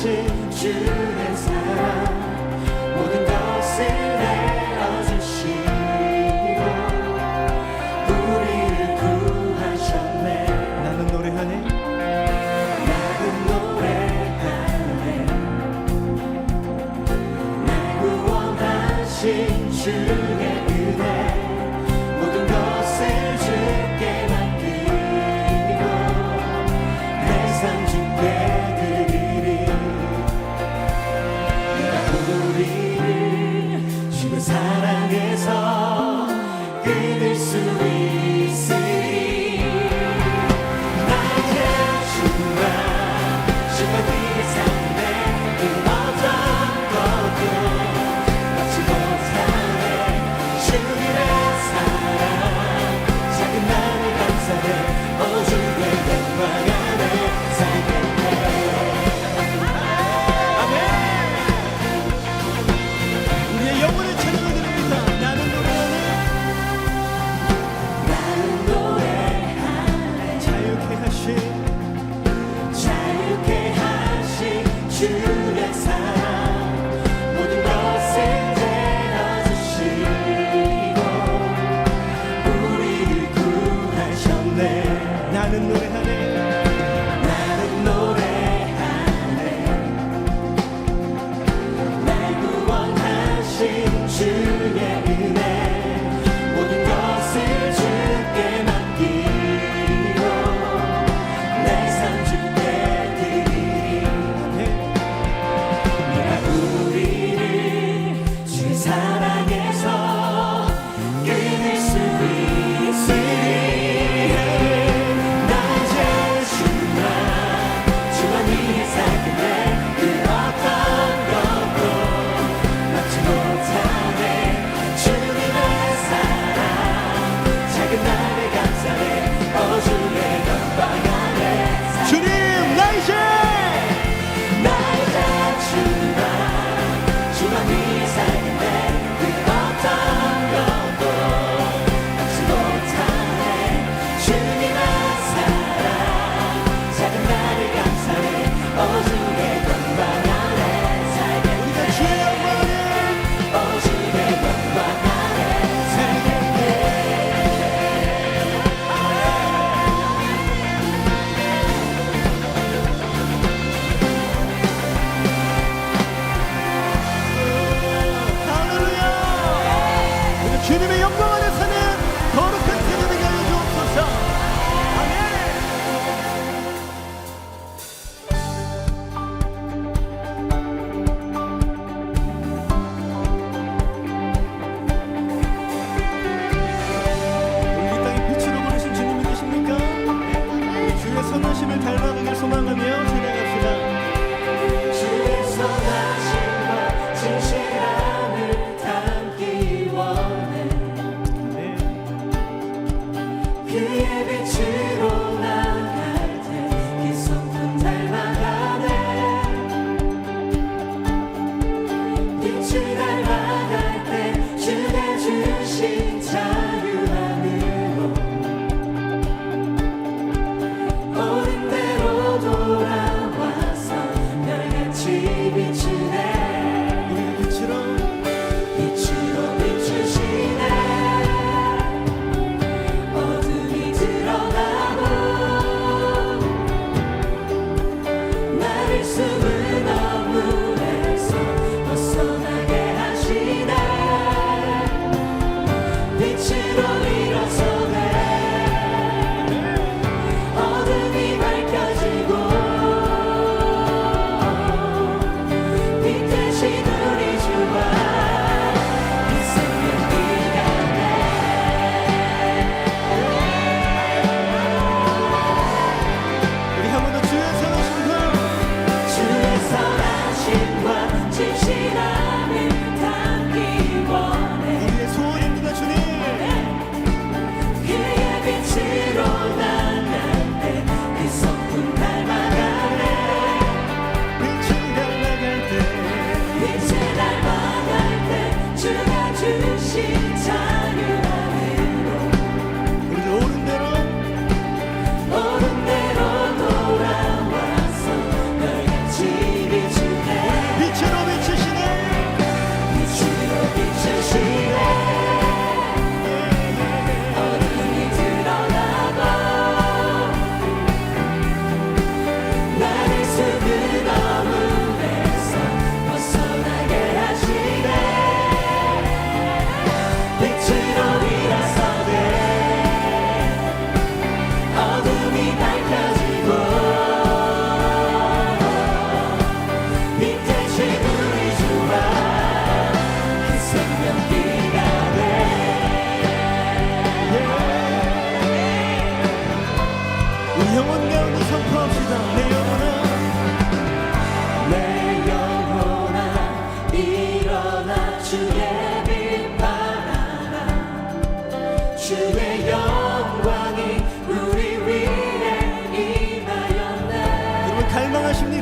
구원하신 주의 사랑 모든 것을 내어주시고 우리를 구하셨네. 나는 노래하네. 나는 노래하네. 날 구원하신 주의 은혜 모든 것을 주께 맡기고 내 삶 주께 드리리. 네가 우리를 주의 사랑에서 끊을 수 있으리. 나의 주가 주가 뒤에 삶에 그 어떤 것도 막지 못하네. 주님의 사랑 작은 나를 감싸네. 오 주의 영광 안에 살겠네. 아멘. 우리의 영혼의 찬양을 드립니다. 나는 노래하네. 나는 노래하네. 자유케 하신 주의 사랑 모든 것을 내어주시고 우리를 구하셨네. 나는 노래하네. 나는 노래하네. 날 구원하신 주의 은혜 모든 것을 주께 맡기고 내 삶 주께 드리리.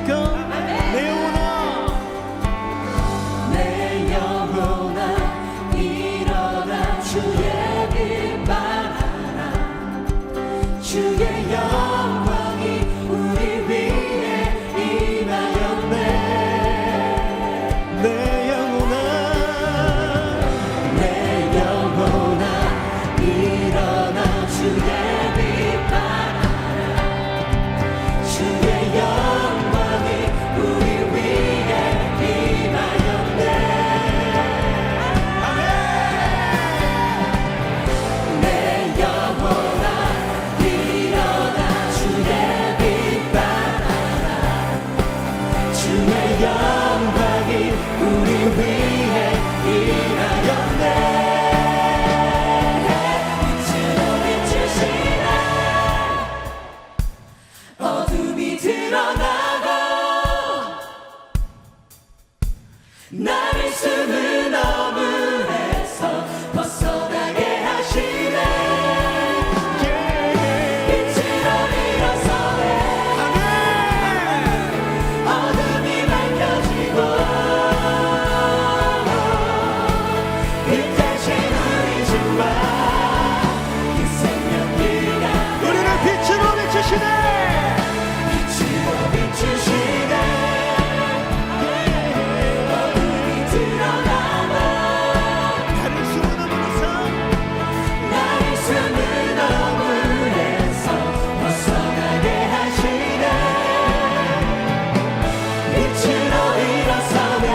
믿습니까? 내 영혼아, 내 영혼아 일어나 주의 빛 발하라. 주의 영광이 우리 위에 임하였네. 내 영혼아, 내 영혼아 일어나 주의 빛 발하라. 주의 영광이 우리 위에 임하였네. 내 영혼아 일어나 주의 빛 발하라. 주의 영광이 우리 위에 임하였네. 빛으로 비추시네. 어둠이 드러나고 나를 숨은 어둠에서 벗어나게 하시네. 빛으로 일어서네. 어둠이 밝혀지고 빛 대신 우리 주와 그 생명이가 우리를 빛으로 비추시네. 빛으로 비추시네. 어둠이 드러나고 나를 숨은 어둠에서 나를 숨은 어둠에서 벗어나게 하시네. 빛으로 일어서네.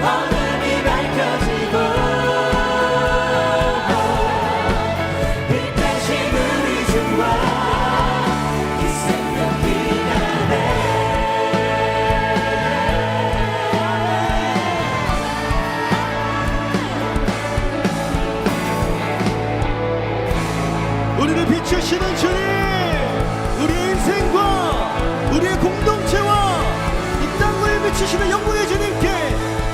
어둠이 밝혀지고 빛 대신 우리 주와 그 생명이 나네. 우리를 비추시는 주님, 우리의 인생과 우리의 공동체와 이 땅을 비추시는 영광의 주님께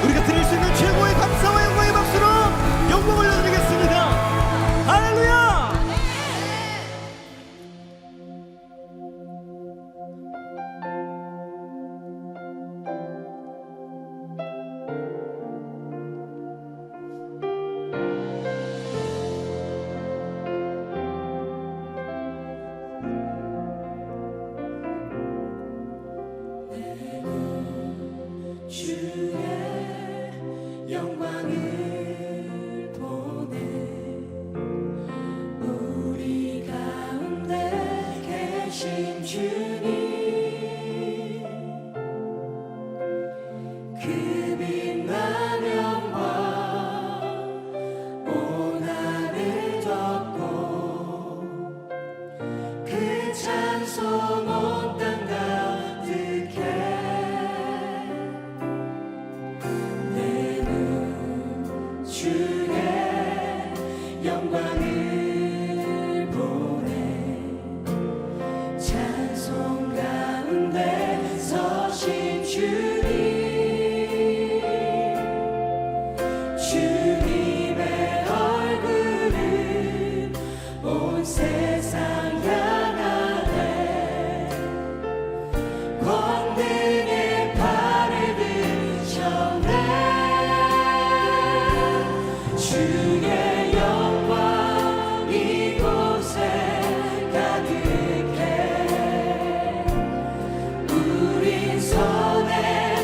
우리가 드릴 수 있는 최고의 감사와 영광의 박수로 영광을 올려드리겠습니다. 할렐루야. 주의 영광을 보내. 우리 가운데 계신 주님, 그 빛난 영광 온 하늘 덮고 그 찬송 온 땅 가득해. 주의 영광을 보내. 찬송 가운데 서신 주님, 주님의 얼굴을 온 세상 향하네. 권능의 팔을 드셨네. 주의 영광 이곳에 가득해. 우린 손에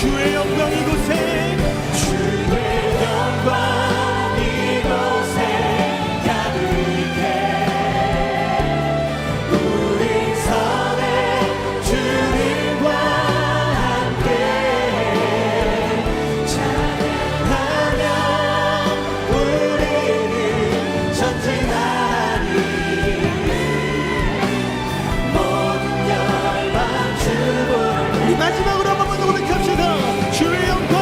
주의 영광 이곳에 주의 영광 이곳에 가득해 우리 선에 주님과 함께 찬양하며 우리는 전진하리 모든 열방 주보라 우리 마지막으로 한 번만 더 고백합시다. 주의 영광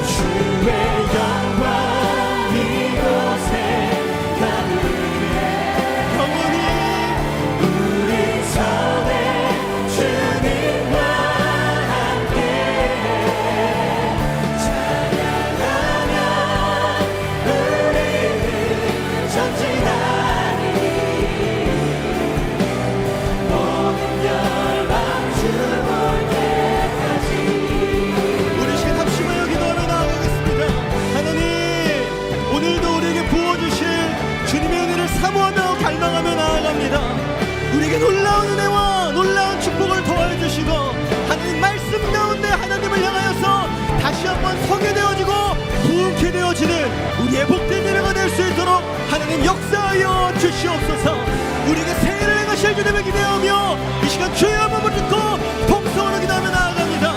주의 영광 이곳에 가득해 영원히 우리 선에 주님과 함께 찬양하며 우리는 전진하리 모든 열방 주볼 때까지 우리 시간 합심하여 기도하며 나아가겠습니다. 하나님, 오늘도 우리에게 부어주실 주님의 은혜를 사모하며 갈망하며 나아갑니다. 우리에게 놀라운 은혜와 놀라운 축복을 더해주시고 하나님 말씀 가운데 하나님을 향하여서 다시 한번 서게 되어지고 부흥케 되어지는 우리의 복된 예배가 될 수 있도록 하나님 역사하여 주시옵소서. 우리에게 새해를 행하실 주님을 기대하며 이 시간 주의 한번을 듣고 동성으로 기도하며 나아갑니다.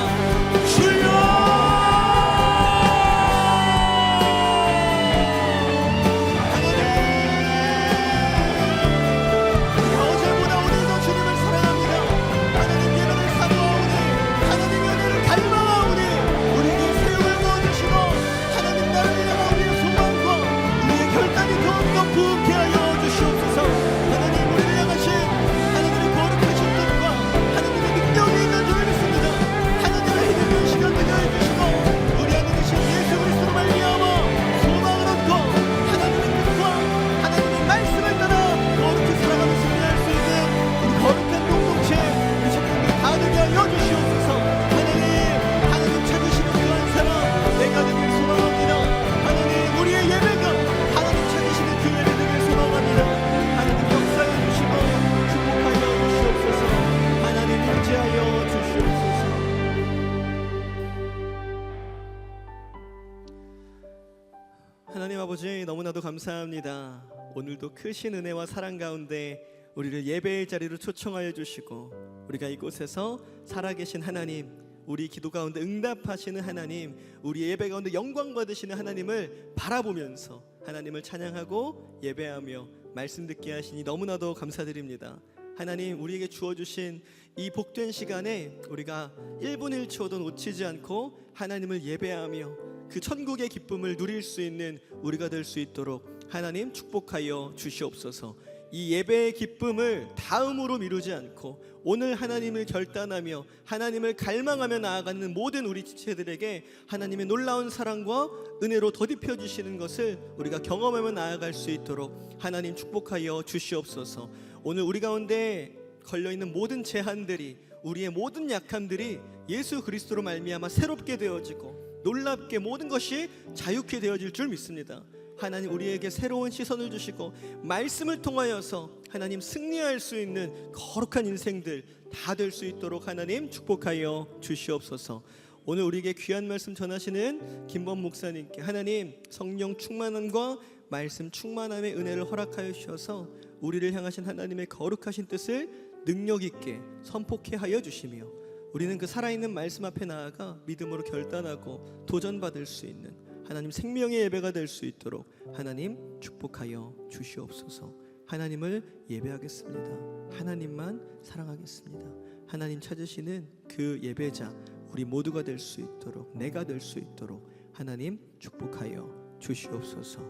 하나님 아버지, 너무나도 감사합니다. 오늘도 크신 은혜와 사랑 가운데 우리를 예배의 자리로 초청하여 주시고 우리가 이곳에서 살아계신 하나님, 우리 기도 가운데 응답하시는 하나님, 우리 예배 가운데 영광 받으시는 하나님을 바라보면서 하나님을 찬양하고 예배하며 말씀 듣게 하시니 너무나도 감사드립니다. 하나님, 우리에게 주어주신 이 복된 시간에 우리가 1분 1초도 놓치지 않고 하나님을 예배하며 그 천국의 기쁨을 누릴 수 있는 우리가 될 수 있도록 하나님 축복하여 주시옵소서. 이 예배의 기쁨을 다음으로 미루지 않고 오늘 하나님을 결단하며 하나님을 갈망하며 나아가는 모든 우리 지체들에게 하나님의 놀라운 사랑과 은혜로 덧입혀 주시는 것을 우리가 경험하며 나아갈 수 있도록 하나님 축복하여 주시옵소서. 오늘 우리 가운데 걸려있는 모든 제한들이, 우리의 모든 약함들이 예수 그리스도로 말미암아 새롭게 되어지고 놀랍게 모든 것이 자유케 되어질 줄 믿습니다. 하나님, 우리에게 새로운 시선을 주시고 말씀을 통하여서 하나님 승리할 수 있는 거룩한 인생들 다 될 수 있도록 하나님 축복하여 주시옵소서. 오늘 우리에게 귀한 말씀 전하시는 김범 목사님께 하나님 성령 충만함과 말씀 충만함의 은혜를 허락하여 주셔서 우리를 향하신 하나님의 거룩하신 뜻을 능력 있게 선포케 하여 주시며 우리는 그 살아있는 말씀 앞에 나아가 믿음으로 결단하고 도전받을 수 있는 하나님 생명의 예배가 될 수 있도록 하나님 축복하여 주시옵소서. 하나님을 예배하겠습니다. 하나님만 사랑하겠습니다. 하나님 찾으시는 그 예배자 우리 모두가 될 수 있도록, 내가 될 수 있도록 하나님 축복하여 주시옵소서.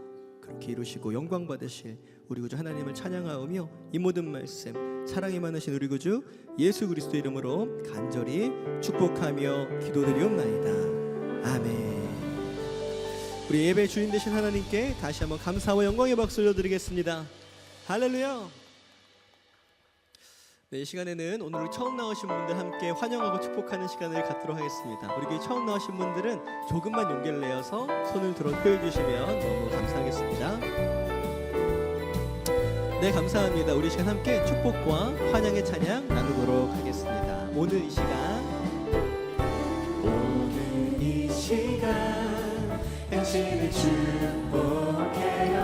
그렇게 이루시고 영광 받으실 우리 구주 하나님을 찬양하오며 이 모든 말씀 사랑이 많으신 우리 구주 예수 그리스도 이름으로 간절히 축복하며 기도드리옵나이다. 아멘. 우리 예배 주인 되신 하나님께 다시 한번 감사와 영광의 박수 올려드리겠습니다. 할렐루야. 네, 이 시간에는 오늘 처음 나오신 분들 함께 환영하고 축복하는 시간을 갖도록 하겠습니다. 우리 교회 처음 나오신 분들은 조금만 용기를 내어서 손을 들어 표해 주시면 너무 감사하겠습니다. 네, 감사합니다. 우리 시간 함께 축복과 환영의 찬양 나누도록 하겠습니다. 오늘 이 시간 당신을 축복해요.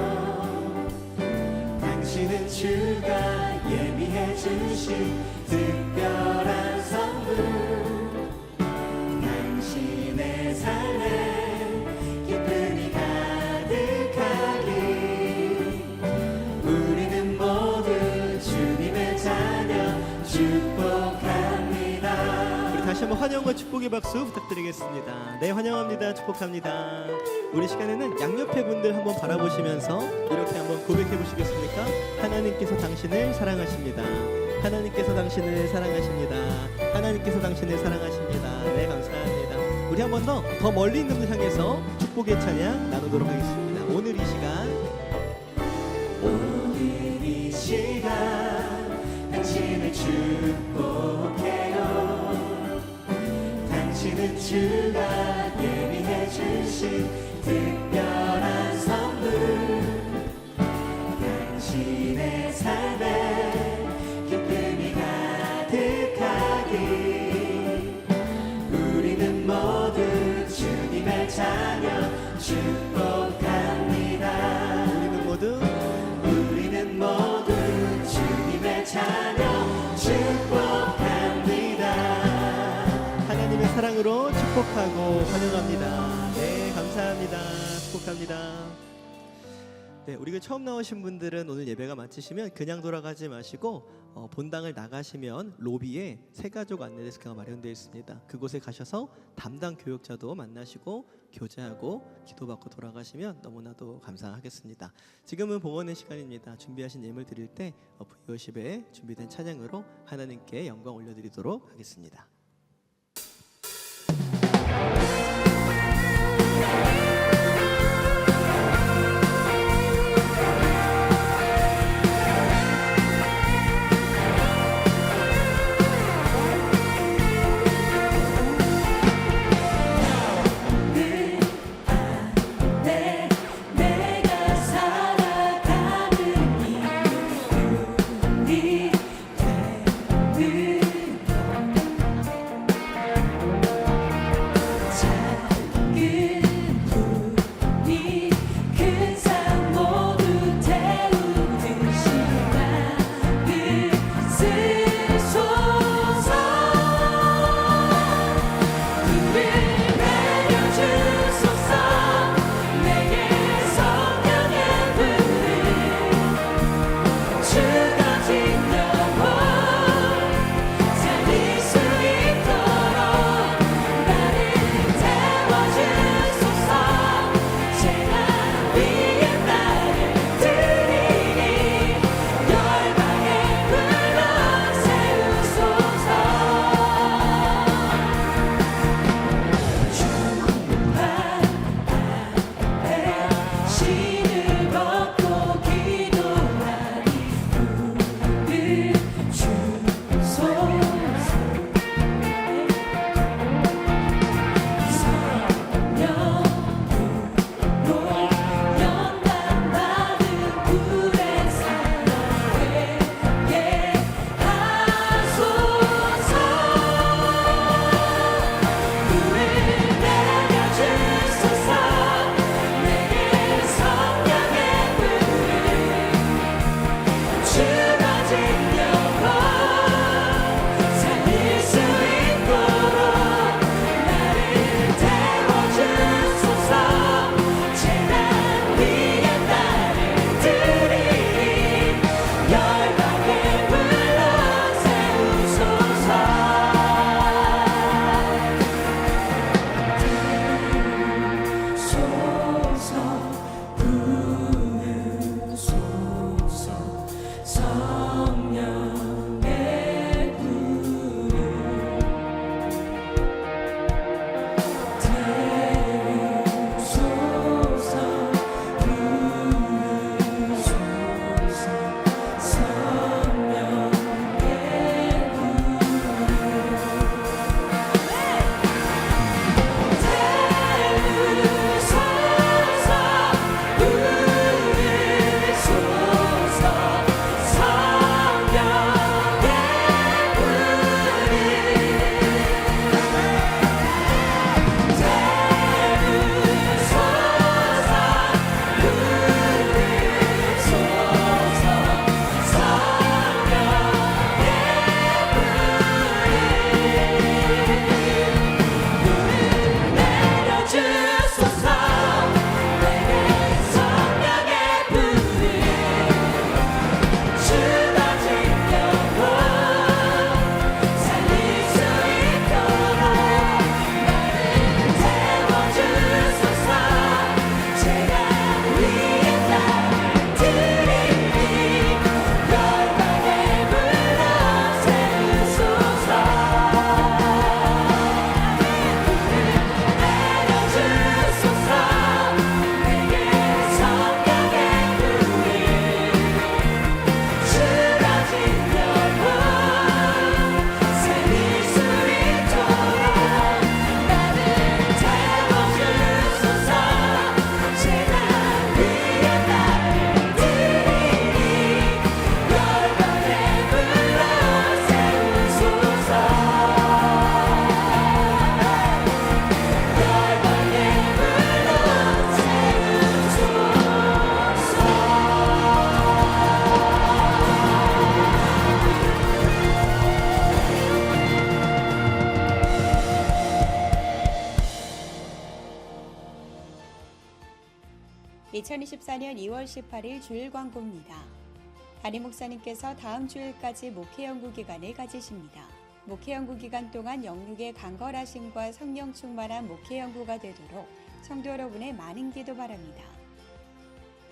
당신은 주가 예비해 주신 특별한 선물. 당신의 삶에 기쁨이 가득하기. 우리는 모두 주님의 자녀 축복합니다. 우리 다시 한번 환영과 축복의 박수 부탁드리겠습니다. 네, 환영합니다. 축복합니다. 우리 시간에는 양옆에 분들 한번 바라보시면서 이렇게 한번 고백해 보시겠습니까? 하나님께서 당신을 사랑하십니다. 하나님께서 당신을 사랑하십니다. 하나님께서 당신을 사랑하십니다. 네, 감사합니다. 우리 한 번 더 멀리 있는 분을 향해서 축복의 찬양 나누도록 하겠습니다. 오늘 이 시간 당신을 축복해요. 당신은 주가 예비해 주신 특별한 선물. 당신의 삶에 기쁨이 가득하기. 우리는 모두 주님의 자녀 축복합니다. 우리는 모두 주님의 자녀 축복합니다. 하나님의 사랑으로 축복하고 환영합니다. 네, 감사합니다. 축복합니다. 네, 우리 처음 나오신 분들은 오늘 예배가 마치시면 그냥 돌아가지 마시고 본당을 나가시면 로비에 새가족 안내 데스크가 마련되어 있습니다. 그곳에 가셔서 담당 교육자도 만나시고 교제하고 기도받고 돌아가시면 너무나도 감사하겠습니다. 지금은 봉헌의 시간입니다. 준비하신 예물 드릴 때 V50에 준비된 찬양으로 하나님께 영광 올려드리도록 하겠습니다. 내가 살아가는 이유는 네 되는 2024년 2월 18일 주일 광고입니다. 담임 목사님께서 다음 주일까지 목회 연구 기간을 가지십니다. 목회 연구 기간 동안 영육의 강건하심과 성령 충만한 목회 연구가 되도록 성도 여러분의 많은 기도 바랍니다.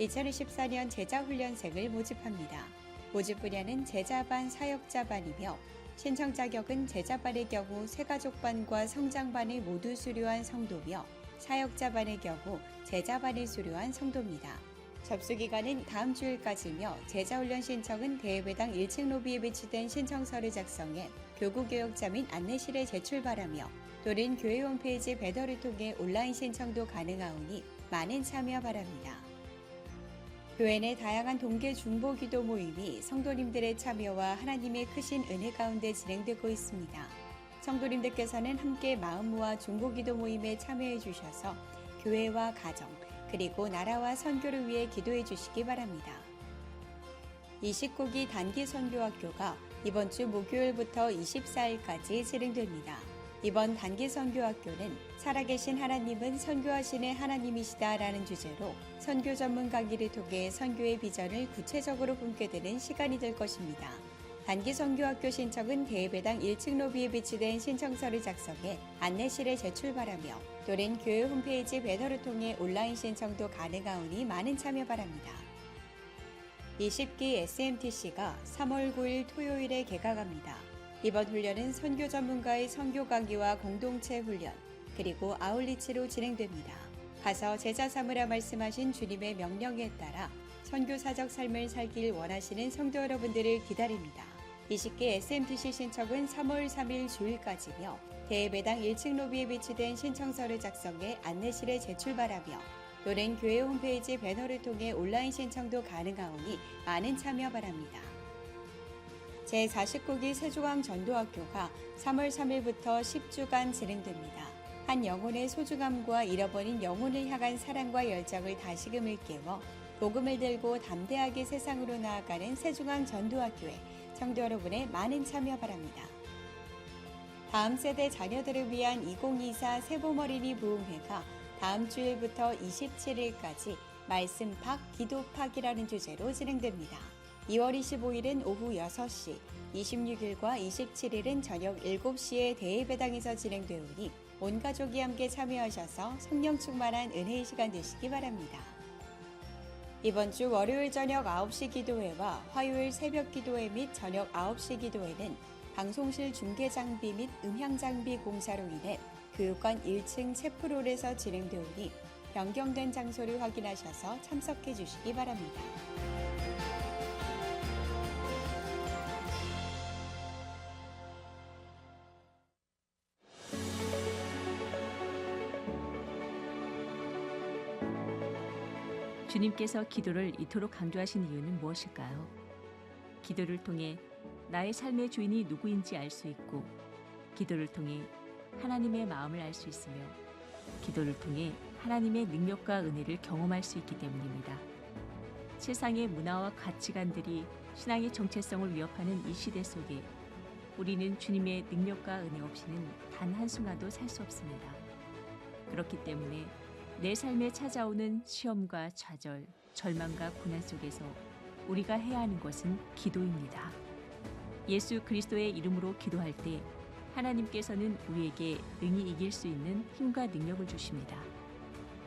2024년 제자훈련생을 모집합니다. 모집 분야는 제자반, 사역자반이며 신청 자격은 제자반의 경우 새가족반과 성장반을 모두 수료한 성도며 사역자반의 경우 제자반을 수료한 성도입니다. 접수 기간은 다음 주일까지며 제자훈련 신청은 대예배당 1층 로비에 배치된 신청서를 작성해 교구교역자 및 안내실에 제출 바라며 또는 교회 홈페이지 배달을 통해 온라인 신청도 가능하오니 많은 참여 바랍니다. 교회 내 다양한 동계 중보 기도 모임이 성도님들의 참여와 하나님의 크신 은혜 가운데 진행되고 있습니다. 성도님들께서는 함께 마음 모아 중보 기도 모임에 참여해 주셔서 교회와 가정, 그리고 나라와 선교를 위해 기도해 주시기 바랍니다. 29기 단기 선교학교가 이번 주 목요일부터 24일까지 진행됩니다. 이번 단기 선교학교는 살아계신 하나님은 선교하시는 하나님이시다라는 주제로 선교 전문 강의를 통해 선교의 비전을 구체적으로 품게 되는 시간이 될 것입니다. 단기 선교학교 신청은 대예배당 1층 로비에 배치된 신청서를 작성해 안내실에 제출 바라며 또는 교회 홈페이지 배너를 통해 온라인 신청도 가능하오니 많은 참여 바랍니다. 20기 SMTC가 3월 9일 토요일에 개강합니다. 이번 훈련은 선교 전문가의 선교 강의와 공동체 훈련, 그리고 아울리치로 진행됩니다. 가서 제자 삼으라 말씀하신 주님의 명령에 따라 선교사적 삶을 살길 원하시는 성도 여러분들을 기다립니다. 20기 SMTC 신청은 3월 3일 주일까지며 대예배당 1층 로비에 배치된 신청서를 작성해 안내실에 제출 바라며 또는 교회 홈페이지 배너를 통해 온라인 신청도 가능하오니 많은 참여 바랍니다. 제49기 세종항 전도학교가 3월 3일부터 10주간 진행됩니다. 한 영혼의 소중함과 잃어버린 영혼을 향한 사랑과 열정을 다시금을 깨워 복음을 들고 담대하게 세상으로 나아가는 세종항 전도학교에 성도 여러분의 많은 참여 바랍니다. 다음 세대 자녀들을 위한 2024 세봄어린이 부흥회가 다음 주일부터 27일까지 말씀팍, 기도팍이라는 주제로 진행됩니다. 2월 25일은 오후 6시, 26일과 27일은 저녁 7시에 대예배당에서 진행되오니 온 가족이 함께 참여하셔서 성령 충만한 은혜의 시간 되시기 바랍니다. 이번 주 월요일 저녁 9시 기도회와 화요일 새벽 기도회 및 저녁 9시 기도회는 방송실 중계 장비 및 음향 장비 공사로 인해 교육관 1층 체프롤에서 진행되오니 변경된 장소를 확인하셔서 참석해 주시기 바랍니다. 주님께서 기도를 이토록 강조하신 이유는 무엇일까요? 기도를 통해 나의 삶의 주인이 누구인지 알 수 있고, 기도를 통해 하나님의 마음을 알 수 있으며, 기도를 통해 하나님의 능력과 은혜를 경험할 수 있기 때문입니다. 세상의 문화와 가치관들이 신앙의 정체성을 위협하는 이 시대 속에 우리는 주님의 능력과 은혜 없이는 단 한순간도 살 수 없습니다. 그렇기 때문에 내 삶에 찾아오는 시험과 좌절, 절망과 고난 속에서 우리가 해야 하는 것은 기도입니다. 예수 그리스도의 이름으로 기도할 때 하나님께서는 우리에게 능히 이길 수 있는 힘과 능력을 주십니다.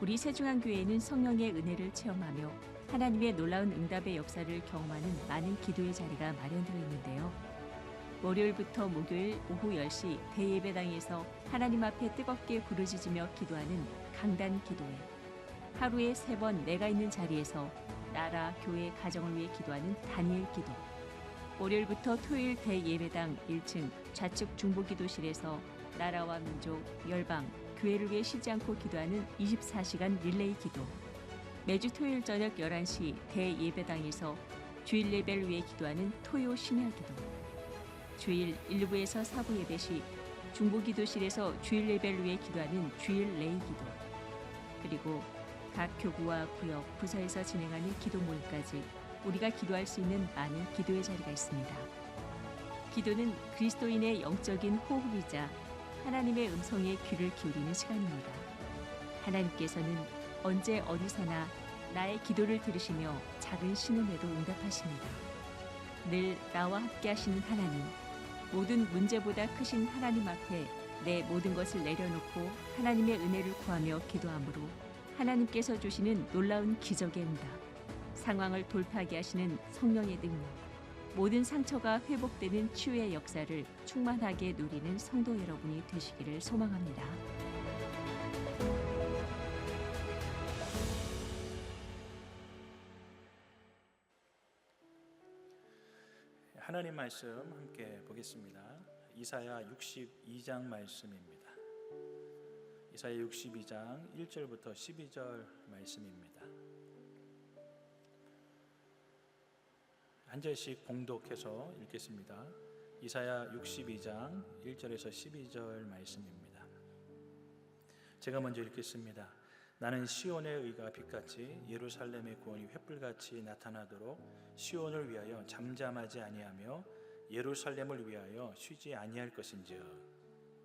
우리 세종항교회는 성령의 은혜를 체험하며 하나님의 놀라운 응답의 역사를 경험하는 많은 기도의 자리가 마련되어 있는데요. 월요일부터 목요일 오후 10시 대예배당에서 하나님 앞에 뜨겁게 부르짖으며 기도하는 강단 기도회, 하루에 3번 내가 있는 자리에서 나라, 교회, 가정을 위해 기도하는 다니엘 기도, 월요일부터 토요일 대예배당 1층 좌측 중보기도실에서 나라와 민족, 열방, 교회를 위해 쉬지 않고 기도하는 24시간 릴레이 기도, 매주 토요일 저녁 11시 대예배당에서 주일 예배를 위해 기도하는 토요 심야 기도, 주일 1, 2부에서 4부 예배 시 중보기도실에서 주일 예배를 위해 기도하는 주일 레이 기도, 그리고 각 교구와 구역, 부서에서 진행하는 기도 모임까지 우리가 기도할 수 있는 많은 기도의 자리가 있습니다. 기도는 그리스도인의 영적인 호흡이자 하나님의 음성에 귀를 기울이는 시간입니다. 하나님께서는 언제 어디서나 나의 기도를 들으시며 작은 신음에도 응답하십니다. 늘 나와 함께 하시는 하나님, 모든 문제보다 크신 하나님 앞에 내 모든 것을 내려놓고 하나님의 은혜를 구하며 기도함으로 하나님께서 주시는 놀라운 기적의 응답, 상황을 돌파하게 하시는 성령의 능력, 모든 상처가 회복되는 치유의 역사를 충만하게 누리는 성도 여러분이 되시기를 소망합니다. 하나님 말씀 함께 보겠습니다. 이사야 62장 말씀입니다. 이사야 62장 1절부터 12절 말씀입니다. 한 절씩 봉독해서 읽겠습니다. 이사야 62장 1절에서 12절 말씀입니다. 제가 먼저 읽겠습니다. 나는 시온의 의가 빛같이 예루살렘의 구원이 횃불같이 나타나도록 시온을 위하여 잠잠하지 아니하며 예루살렘을 위하여 쉬지 아니할 것인즉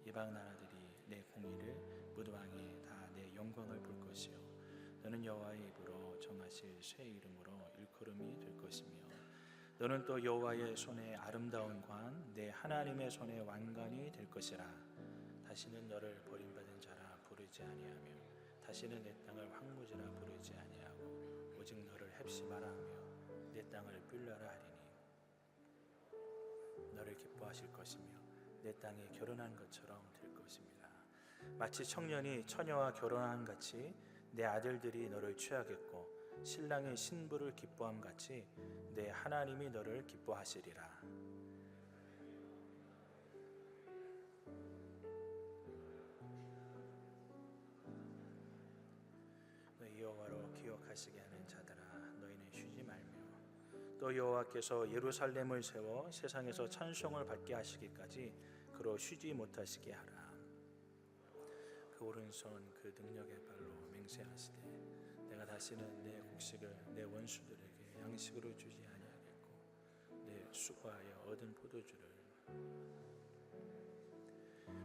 이방 나라들이 내 공의를 무도왕이 다 내 영광을 볼 것이요 너는 여호와의 입으로 정하실 새 이름으로 일컬음이 될 것이며 너는 또 여호와의 손에 아름다운 관 내 하나님의 손에 왕관이 될 것이라. 다시는 너를 버림받은 자라 부르지 아니하며 다시는 내 땅을 황무지라 부르지 아니하고 오직 너를 헵시마라 하며 내 땅을 빌라라 하리니 너를 기뻐하실 것이며 내 땅이 결혼한 것처럼 될 것입니다. 마치 청년이 처녀와 결혼한 같이 내 아들들이 너를 취하겠고 신랑이 신부를 기뻐함 같이 내 하나님이 너를 기뻐하시리라. 너희 여호와로 기억하시게 하는 자들아 너희는 쉬지 말며 또 여호와께서 예루살렘을 세워 세상에서 찬송을 받게 하시기까지 그로 쉬지 못하시게 하라. 그 오른손 그 능력의 발로 맹세하시되 내가 다시는 내 곡식을 내 원수들에게 양식으로 주지 아니하겠고 내 수고하여 얻은 포도주를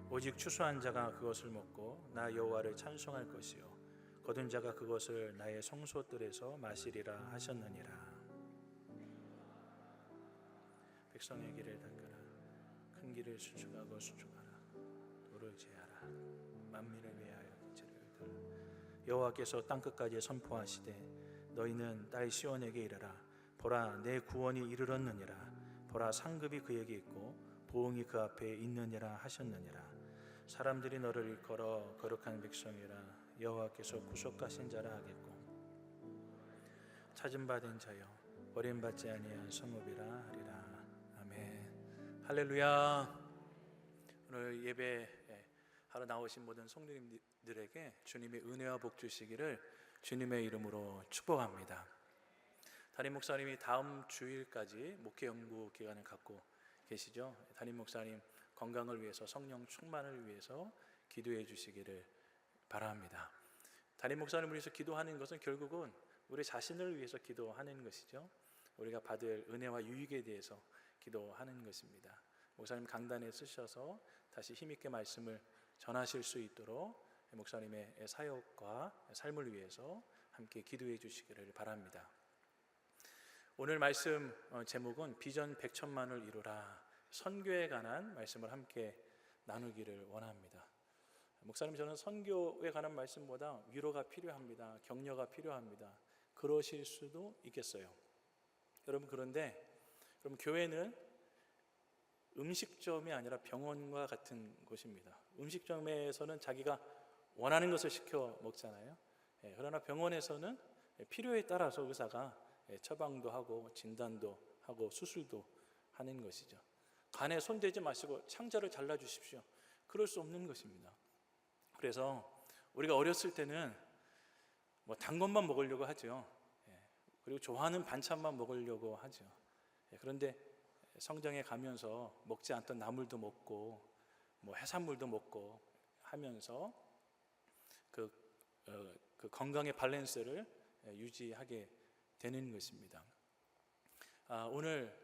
오직 추수한 자가 그것을 먹고 나 여호와를 찬송할 것이요 거둔 자가 그것을 나의 성소들에서 마시리라 하셨느니라. 백성의 길을 닦으라. 큰 길을 수축하고 수축하라. 도를 제하라. 만민을 위하여 기체를 들라. 여호와께서 땅끝까지 선포하시되 너희는 딸 시온에게 이르라. 보라 내 구원이 이르렀느니라. 보라 상급이 그에게 있고 보응이 그 앞에 있느니라 하셨느니라. 사람들이 너를 일컬어 거룩한 백성이라 여호와께서 구속하신 자라 하겠고 찾음 받은 자여 버림받지 아니한 성읍이라 하리라. 아멘. 할렐루야. 오늘 예배 하러 나오신 모든 성도님들에게 주님의 은혜와 복 주시기를 주님의 이름으로 축복합니다. 담임 목사님이 다음 주일까지 목회 연구 기간을 갖고 계시죠. 담임 목사님 건강을 위해서 성령 충만을 위해서 기도해 주시기를 바랍니다. 담임 목사님을 위해서 기도하는 것은 결국은 우리 자신을 위해서 기도하는 것이죠. 우리가 받을 은혜와 유익에 대해서 기도하는 것입니다. 목사님 강단에 쓰셔서 다시 힘있게 말씀을 전하실 수 있도록 목사님의 사역과 삶을 위해서 함께 기도해 주시기를 바랍니다. 오늘 말씀 제목은 비전 100천만을 이루라, 선교에 관한 말씀을 함께 나누기를 원합니다. 목사님, 저는 선교에 관한 말씀보다 위로가 필요합니다, 격려가 필요합니다, 그러실 수도 있겠어요. 여러분, 그런데 그럼 교회는 음식점이 아니라 병원과 같은 곳입니다. 음식점에서는 자기가 원하는 것을 시켜 먹잖아요. 그러나 병원에서는 필요에 따라서 의사가 처방도 하고 진단도 하고 수술도 하는 것이죠. 간에 손대지 마시고 창자를 잘라주십시오, 그럴 수 없는 것입니다. 그래서 우리가 어렸을 때는 단 것만 먹으려고 하죠. 그리고 좋아하는 반찬만 먹으려고 하죠. 그런데 성장해 가면서 먹지 않던 나물도 먹고 해산물도 먹고 하면서 그 건강의 밸런스를 유지하게 되는 것입니다. 오늘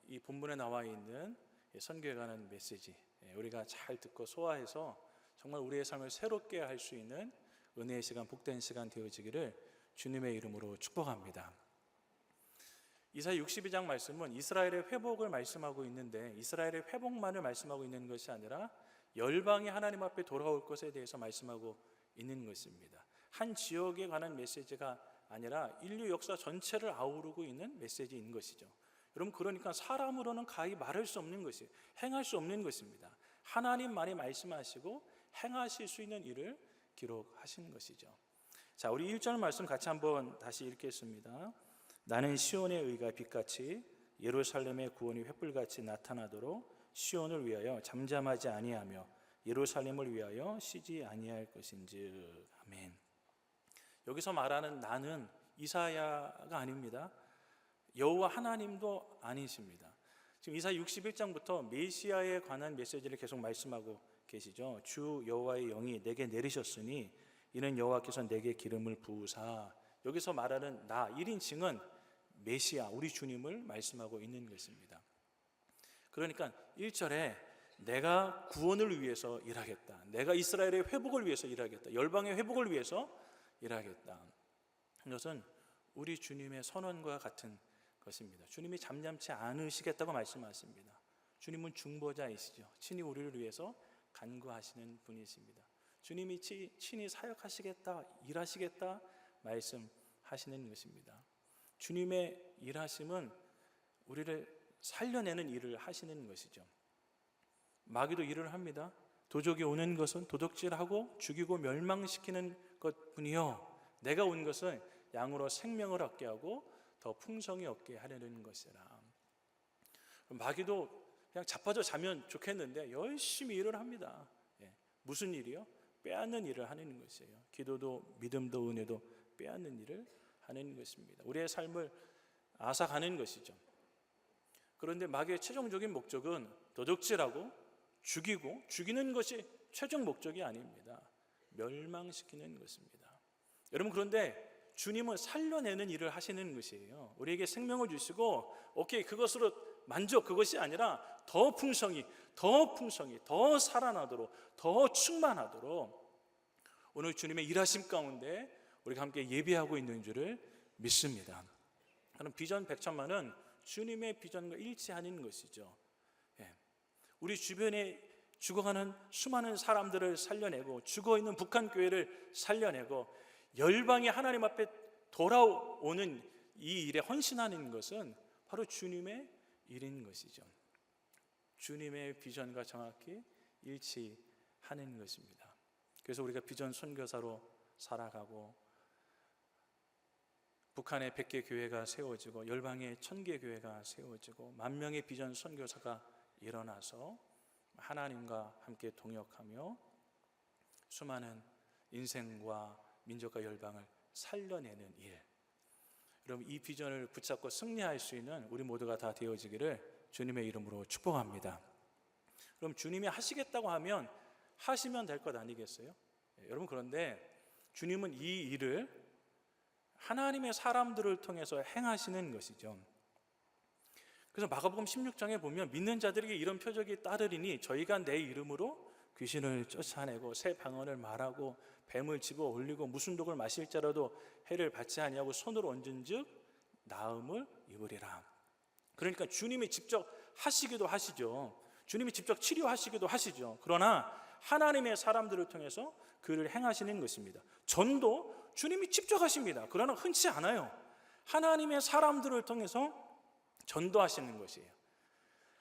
이 본문에 나와 있는 선교에 관한 메시지, 우리가 잘 듣고 소화해서 정말 우리의 삶을 새롭게 할 수 있는 은혜의 시간, 복된 시간 되어지기를 주님의 이름으로 축복합니다. 이사야 62장 말씀은 이스라엘의 회복을 말씀하고 있는데 이스라엘의 회복만을 말씀하고 있는 것이 아니라 열방이 하나님 앞에 돌아올 것에 대해서 말씀하고 있는 것입니다. 한 지역에 관한 메시지가 아니라 인류 역사 전체를 아우르고 있는 메시지인 것이죠. 여러분, 그러니까 사람으로는 가히 말할 수 없는 것이, 행할 수 없는 것입니다. 하나님만이 말씀하시고 행하실 수 있는 일을 기록하신 것이죠. 자, 우리 1절 말씀 같이 한번 다시 읽겠습니다. 나는 시온의 의가 빛같이 예루살렘의 구원이 횃불같이 나타나도록 시온을 위하여 잠잠하지 아니하며 예루살렘을 위하여 쉬지 아니할 것인즉. 아멘. 여기서 말하는 나는 이사야가 아닙니다. 여호와 하나님도 아니십니다. 지금 이사야 61장부터 메시아에 관한 메시지를 계속 말씀하고 계시죠. 주 여호와의 영이 내게 내리셨으니 이는 여호와께서 내게 기름을 부으사. 여기서 말하는 나 1인칭은 메시아, 우리 주님을 말씀하고 있는 것입니다. 그러니까 1절에 내가 구원을 위해서 일하겠다, 내가 이스라엘의 회복을 위해서 일하겠다, 열방의 회복을 위해서 일하겠다, 이것은 우리 주님의 선언과 같은 것입니다. 주님이 잠잠치 않으시겠다고 말씀하십니다. 주님은 중보자이시죠. 친히 우리를 위해서 간구하시는 분이십니다. 주님이 친히 사역하시겠다, 일하시겠다 말씀하시는 것입니다. 주님의 일하심은 우리를 살려내는 일을 하시는 것이죠. 마귀도 일을 합니다. 도적이 오는 것은 도둑질하고 죽이고 멸망시키는 것뿐이요 내가 온 것은 양으로 생명을 얻게 하고 더 풍성히 얻게 하려는 것이라. 마귀도 그냥 자빠져 자면 좋겠는데 열심히 일을 합니다. 무슨 일이요? 빼앗는 일을 하는 것이에요. 기도도 믿음도 은혜도 빼앗는 일을 하는 것입니다. 우리의 삶을 앗아가는 것이죠. 그런데 마귀의 최종적인 목적은 도둑질하고 죽이고, 죽이는 것이 최종 목적이 아닙니다. 멸망시키는 것입니다. 여러분, 그런데 주님은 살려내는 일을 하시는 것이에요. 우리에게 생명을 주시고 오케이, 그것으로 만족, 그것이 아니라 더 풍성히, 더 살아나도록, 더 충만하도록 오늘 주님의 일하심 가운데 우리가 함께 예배하고 있는 줄을 믿습니다. 그럼 비전 100천만은 주님의 비전과 일치하는 것이죠. 우리 주변에 죽어가는 수많은 사람들을 살려내고 죽어있는 북한 교회를 살려내고 열방이 하나님 앞에 돌아오는 이 일에 헌신하는 것은 바로 주님의 일인 것이죠. 주님의 비전과 정확히 일치하는 것입니다. 그래서 우리가 비전 선교사로 살아가고 북한의 100개 교회가 세워지고 열방의 1000개 교회가 세워지고 만 명의 비전 선교사가 일어나서 하나님과 함께 동역하며 수많은 인생과 민족과 열방을 살려내는 일, 여러분, 이 비전을 붙잡고 승리할 수 있는 우리 모두가 다 되어지기를 주님의 이름으로 축복합니다. 그럼 주님이 하시겠다고 하면 하시면 될 것 아니겠어요? 여러분, 그런데 주님은 이 일을 하나님의 사람들을 통해서 행하시는 것이죠. 그래서 마가복음 16장에 보면 믿는 자들에게 이런 표적이 따르리니 저희가 내 이름으로 귀신을 쫓아내고 새 방언을 말하고 뱀을 집어 올리고 무슨 독을 마실자라도 해를 받지 아니하고 손으로 얹은 즉 나음을 입으리라. 그러니까 주님이 직접 하시기도 하시죠. 주님이 직접 치료하시기도 하시죠. 그러나 하나님의 사람들을 통해서 그를 행하시는 것입니다. 전도 주님이 직접 하십니다. 그러나 흔치 않아요. 하나님의 사람들을 통해서 전도하시는 것이에요.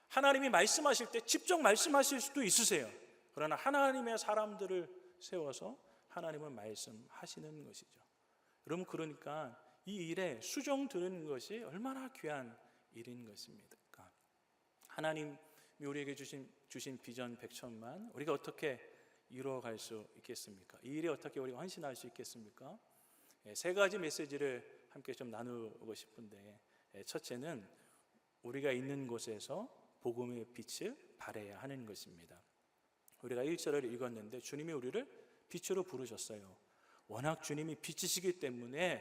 하나님이 말씀하실 때 직접 말씀하실 수도 있으세요. 그러나 하나님의 사람들을 세워서 하나님을 말씀하시는 것이죠. 여러분, 그러니까 이 일에 수종 드는 것이 얼마나 귀한 일인 것입니까? 하나님이 우리에게 주신 비전 100천만, 우리가 어떻게 이루어갈 수 있겠습니까? 이 일에 어떻게 우리가 헌신할 수 있겠습니까? 세 가지 메시지를 함께 좀 나누고 싶은데, 첫째는 우리가 있는 곳에서 복음의 빛을 발해야 하는 것입니다. 우리가 1절을 읽었는데 주님이 우리를 빛으로 부르셨어요. 워낙 주님이 빛이시기 때문에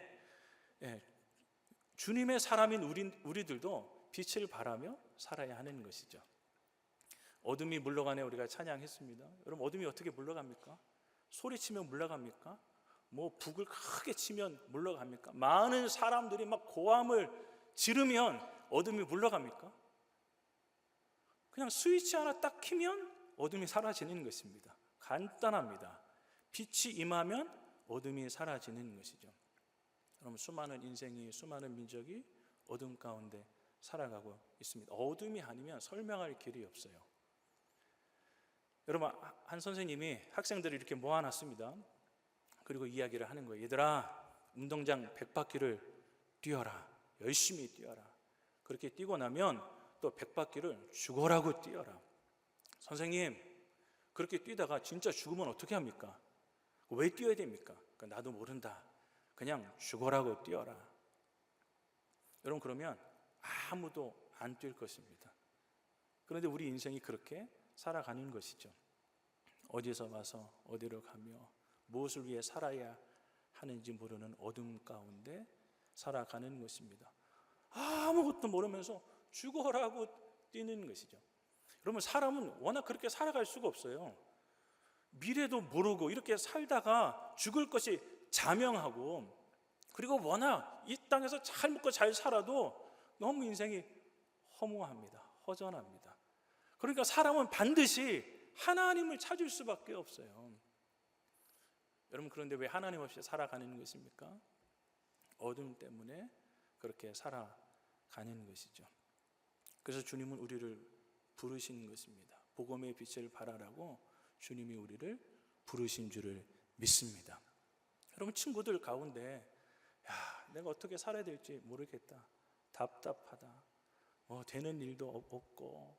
주님의 사람인 우리들도 빛을 발하며 살아야 하는 것이죠. 어둠이 물러가네 우리가 찬양했습니다. 여러분, 어둠이 어떻게 물러갑니까? 소리치며 물러갑니까? 뭐 북을 크게 치면 물러갑니까? 많은 사람들이 막 고함을 지르면 어둠이 물러갑니까? 그냥 스위치 하나 딱 키면 어둠이 사라지는 것입니다. 간단합니다. 빛이 임하면 어둠이 사라지는 것이죠. 여러분, 수많은 인생이, 수많은 민족이 어둠 가운데 살아가고 있습니다. 어둠이 아니면 설명할 길이 없어요. 여러분, 한 선생님이 학생들을 이렇게 모아놨습니다. 그리고 이야기를 하는 거예요. 얘들아, 운동장 100바퀴를 뛰어라. 열심히 뛰어라. 그렇게 뛰고 나면 또 100바퀴를 죽어라고 뛰어라. 선생님, 그렇게 뛰다가 진짜 죽으면 어떻게 합니까? 왜 뛰어야 됩니까? 그러니까 나도 모른다. 그냥 죽어라고 뛰어라. 여러분, 그러면 아무도 안 뛸 것입니다. 그런데 우리 인생이 그렇게 살아가는 것이죠. 어디서 와서 어디로 가며 무엇을 위해 살아야 하는지 모르는 어둠 가운데 살아가는 것입니다. 아무것도 모르면서 죽어라고 뛰는 것이죠. 여러분, 사람은 워낙 그렇게 살아갈 수가 없어요. 미래도 모르고 이렇게 살다가 죽을 것이 자명하고, 그리고 워낙 이 땅에서 잘 먹고 잘 살아도 너무 인생이 허무합니다. 허전합니다. 그러니까 사람은 반드시 하나님을 찾을 수밖에 없어요. 여러분, 그런데 왜 하나님 없이 살아가는 것입니까? 어둠 때문에 그렇게 살아가는 것이죠. 그래서 주님은 우리를 부르신 것입니다. 복음의 빛을 발하라고 주님이 우리를 부르신 줄을 믿습니다. 여러분, 친구들 가운데 내가 어떻게 살아야 될지 모르겠다, 답답하다, 되는 일도 없고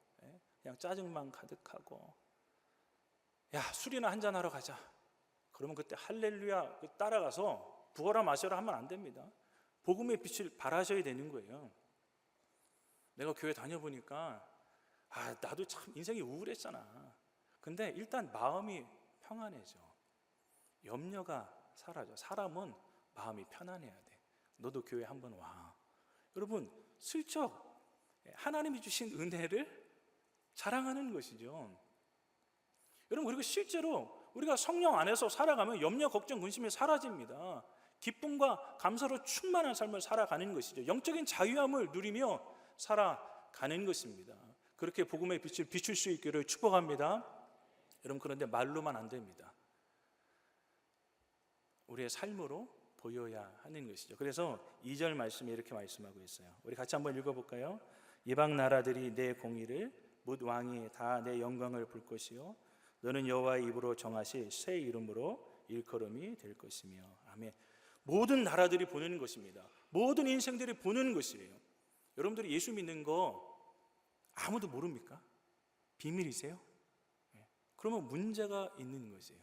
그냥 짜증만 가득하고, 술이나 한잔하러 가자. 그러면 그때 할렐루야 따라가서 부어라 마셔라 하면 안 됩니다. 복음의 빛을 발하셔야 되는 거예요. 내가 교회 다녀보니까 나도 참 인생이 우울했잖아. 근데 일단 마음이 평안해져. 염려가 사라져. 사람은 마음이 편안해야 돼. 너도 교회 한번 와. 여러분, 슬쩍 하나님이 주신 은혜를 자랑하는 것이죠. 여러분, 그리고 실제로 우리가 성령 안에서 살아가면 염려, 걱정, 근심이 사라집니다. 기쁨과 감사로 충만한 삶을 살아가는 것이죠. 영적인 자유함을 누리며 살아가는 것입니다. 그렇게 복음의 빛을 비출 수 있기를 축복합니다. 여러분, 그런데 말로만 안 됩니다. 우리의 삶으로 보여야 하는 것이죠. 그래서 2절 말씀에 이렇게 말씀하고 있어요. 우리 같이 한번 읽어볼까요? 이방 나라들이 내 공의를, 뭇 왕이 다 내 영광을 볼 것이요 너는 여호와의 입으로 정하실 새 이름으로 일컬음이 될 것이며. 아멘. 모든 나라들이 보는 것입니다. 모든 인생들이 보는 것이에요. 여러분들이 예수 믿는 거 아무도 모릅니까? 비밀이세요? 그러면 문제가 있는 것이에요.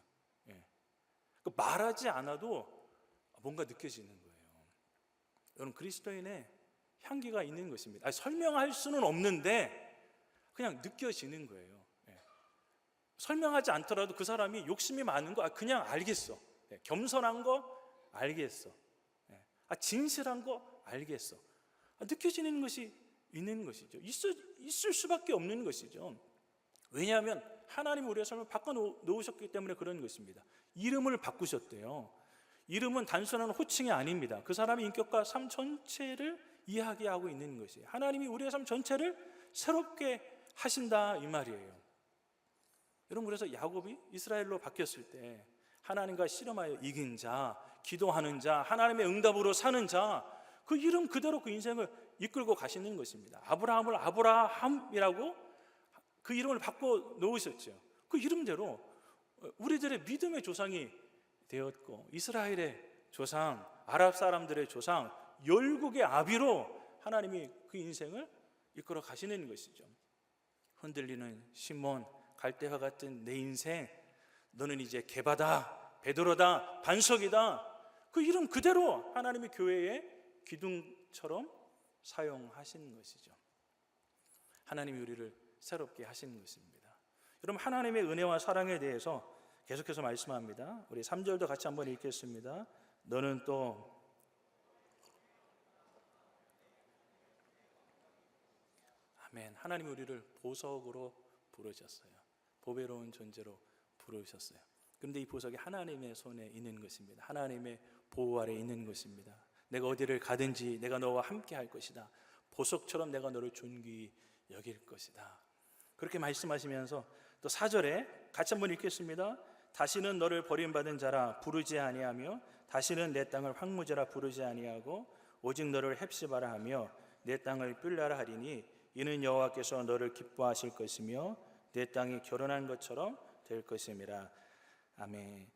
말하지 않아도 뭔가 느껴지는 거예요. 여러분, 그리스도인의 향기가 있는 것입니다. 설명할 수는 없는데 그냥 느껴지는 거예요. 설명하지 않더라도 그 사람이 욕심이 많은 거 그냥 알겠어. 겸손한 거 알겠어. 진실한 거 알겠어. 느껴지는 것이 있는 것이죠. 있을 수밖에 없는 것이죠. 왜냐하면 하나님이 우리의 삶을 바꿔놓으셨기 때문에 그런 것입니다. 이름을 바꾸셨대요. 이름은 단순한 호칭이 아닙니다. 그 사람의 인격과 삶 전체를 이야기하고 있는 것이에요. 하나님이 우리의 삶 전체를 새롭게 하신다 이 말이에요. 여러분, 그래서 야곱이 이스라엘로 바뀌었을 때 하나님과 씨름하여 이긴 자, 기도하는 자, 하나님의 응답으로 사는 자, 그 이름 그대로 그 인생을 이끌고 가시는 것입니다. 아브라함을 아브라함이라고 그 이름을 바꿔 놓으셨죠. 그 이름대로 우리들의 믿음의 조상이 되었고, 이스라엘의 조상, 아랍 사람들의 조상, 열국의 아비로 하나님이 그 인생을 이끌어 가시는 것이죠. 흔들리는 시몬, 갈대와 같은 내 인생, 너는 이제 게바다, 베드로다, 반석이다. 그 이름 그대로 하나님의 교회의 기둥처럼 사용하신 것이죠. 하나님이 우리를 새롭게 하신 것입니다. 여러분, 하나님의 은혜와 사랑에 대해서 계속해서 말씀합니다. 우리 3절도 같이 한번 읽겠습니다. 너는 또 아멘. 하나님이 우리를 보석으로 부르셨어요. 보배로운 존재로 부르셨어요. 그런데 이 보석이 하나님의 손에 있는 것입니다. 하나님의 보호 아래 있는 것입니다. 내가 어디를 가든지 내가 너와 함께 할 것이다. 보석처럼 내가 너를 존귀히 여길 것이다. 그렇게 말씀하시면서 또 4절에 같이 한번 읽겠습니다. 다시는 너를 버림받은 자라 부르지 아니하며 다시는 내 땅을 황무지라 부르지 아니하고 오직 너를 헵시바라 하며 내 땅을 뿔라라 하리니 이는 여호와께서 너를 기뻐하실 것이며 내 땅이 결혼한 것처럼 될 것임이라. 아멘.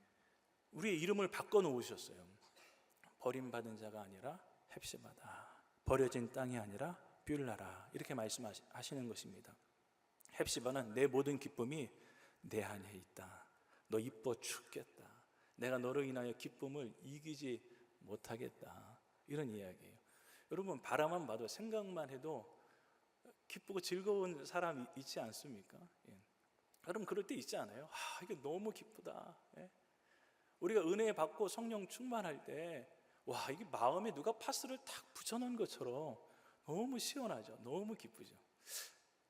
우리의 이름을 바꿔놓으셨어요. 버림받은 자가 아니라 헵시바다. 버려진 땅이 아니라 뿔라라. 이렇게 말씀하시는 것입니다. 헵시바는 내 모든 기쁨이 내 안에 있다. 너 이뻐 죽겠다. 내가 너로 인하여 기쁨을 이기지 못하겠다. 이런 이야기예요. 여러분, 바라만 봐도 생각만 해도 기쁘고 즐거운 사람 있지 않습니까? 예. 여러분, 그럴 때 있지 않아요? 이게 너무 기쁘다. 예. 우리가 은혜 받고 성령 충만할 때 이게 마음에 누가 파스를 탁 붙여놓은 것처럼 너무 시원하죠. 너무 기쁘죠.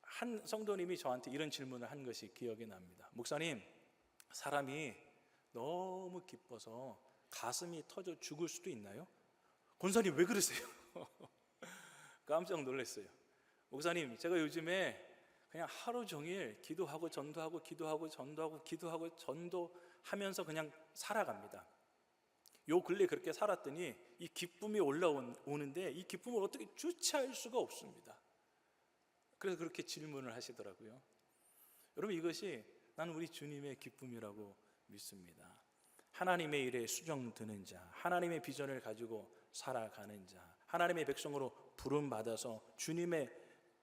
한 성도님이 저한테 이런 질문을 한 것이 기억이 납니다. 목사님, 사람이 너무 기뻐서 가슴이 터져 죽을 수도 있나요? 권사님 왜 그러세요? 깜짝 놀랐어요. 목사님, 제가 요즘에 그냥 하루 종일 기도하고 전도하고 기도하고 전도하고 기도하고 전도하면서 그냥 살아갑니다. 요 근래 그렇게 살았더니 이 기쁨이 올라오는데 이 기쁨을 어떻게 주체할 수가 없습니다. 그래서 그렇게 질문을 하시더라고요. 여러분, 이것이 나는 우리 주님의 기쁨이라고 믿습니다. 하나님의 일에 수정드는 자, 하나님의 비전을 가지고 살아가는 자, 하나님의 백성으로 부름받아서 주님의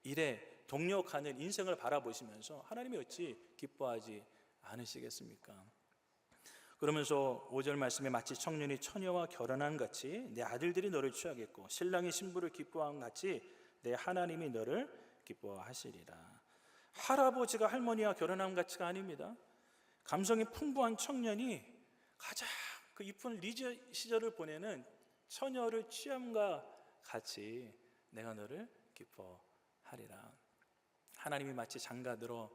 일에 동력하는 인생을 바라보시면서 하나님이 어찌 기뻐하지 않으시겠습니까? 그러면서 5절 말씀에 마치 청년이 처녀와 결혼한 같이 내 아들들이 너를 취하겠고 신랑이 신부를 기뻐한 같이 내 하나님이 너를 기뻐하시리라. 할아버지가 할머니와 결혼한 가치가 아닙니다. 감성이 풍부한 청년이 가장 그 이쁜 리저 시절을 보내는 처녀를 취함과 같이 내가 너를 기뻐하리라. 하나님이 마치 장가들어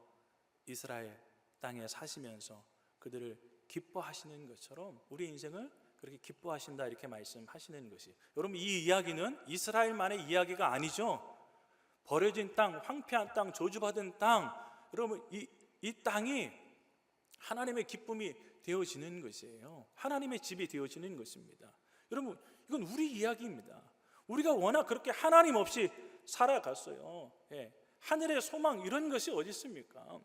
이스라엘 땅에 사시면서 그들을 기뻐하시는 것처럼 우리 인생을 그렇게 기뻐하신다, 이렇게 말씀하시는 것이, 여러분, 이 이야기는 이스라엘만의 이야기가 아니죠. 버려진 땅, 황폐한 땅, 저주받은 땅, 여러분, 이 땅이 하나님의 기쁨이 되어지는 것이에요. 하나님의 집이 되어지는 것입니다. 여러분, 이건 우리 이야기입니다. 우리가 워낙 그렇게 하나님 없이 살아갔어요. 예. 하늘의 소망 이런 것이 어디 있습니까?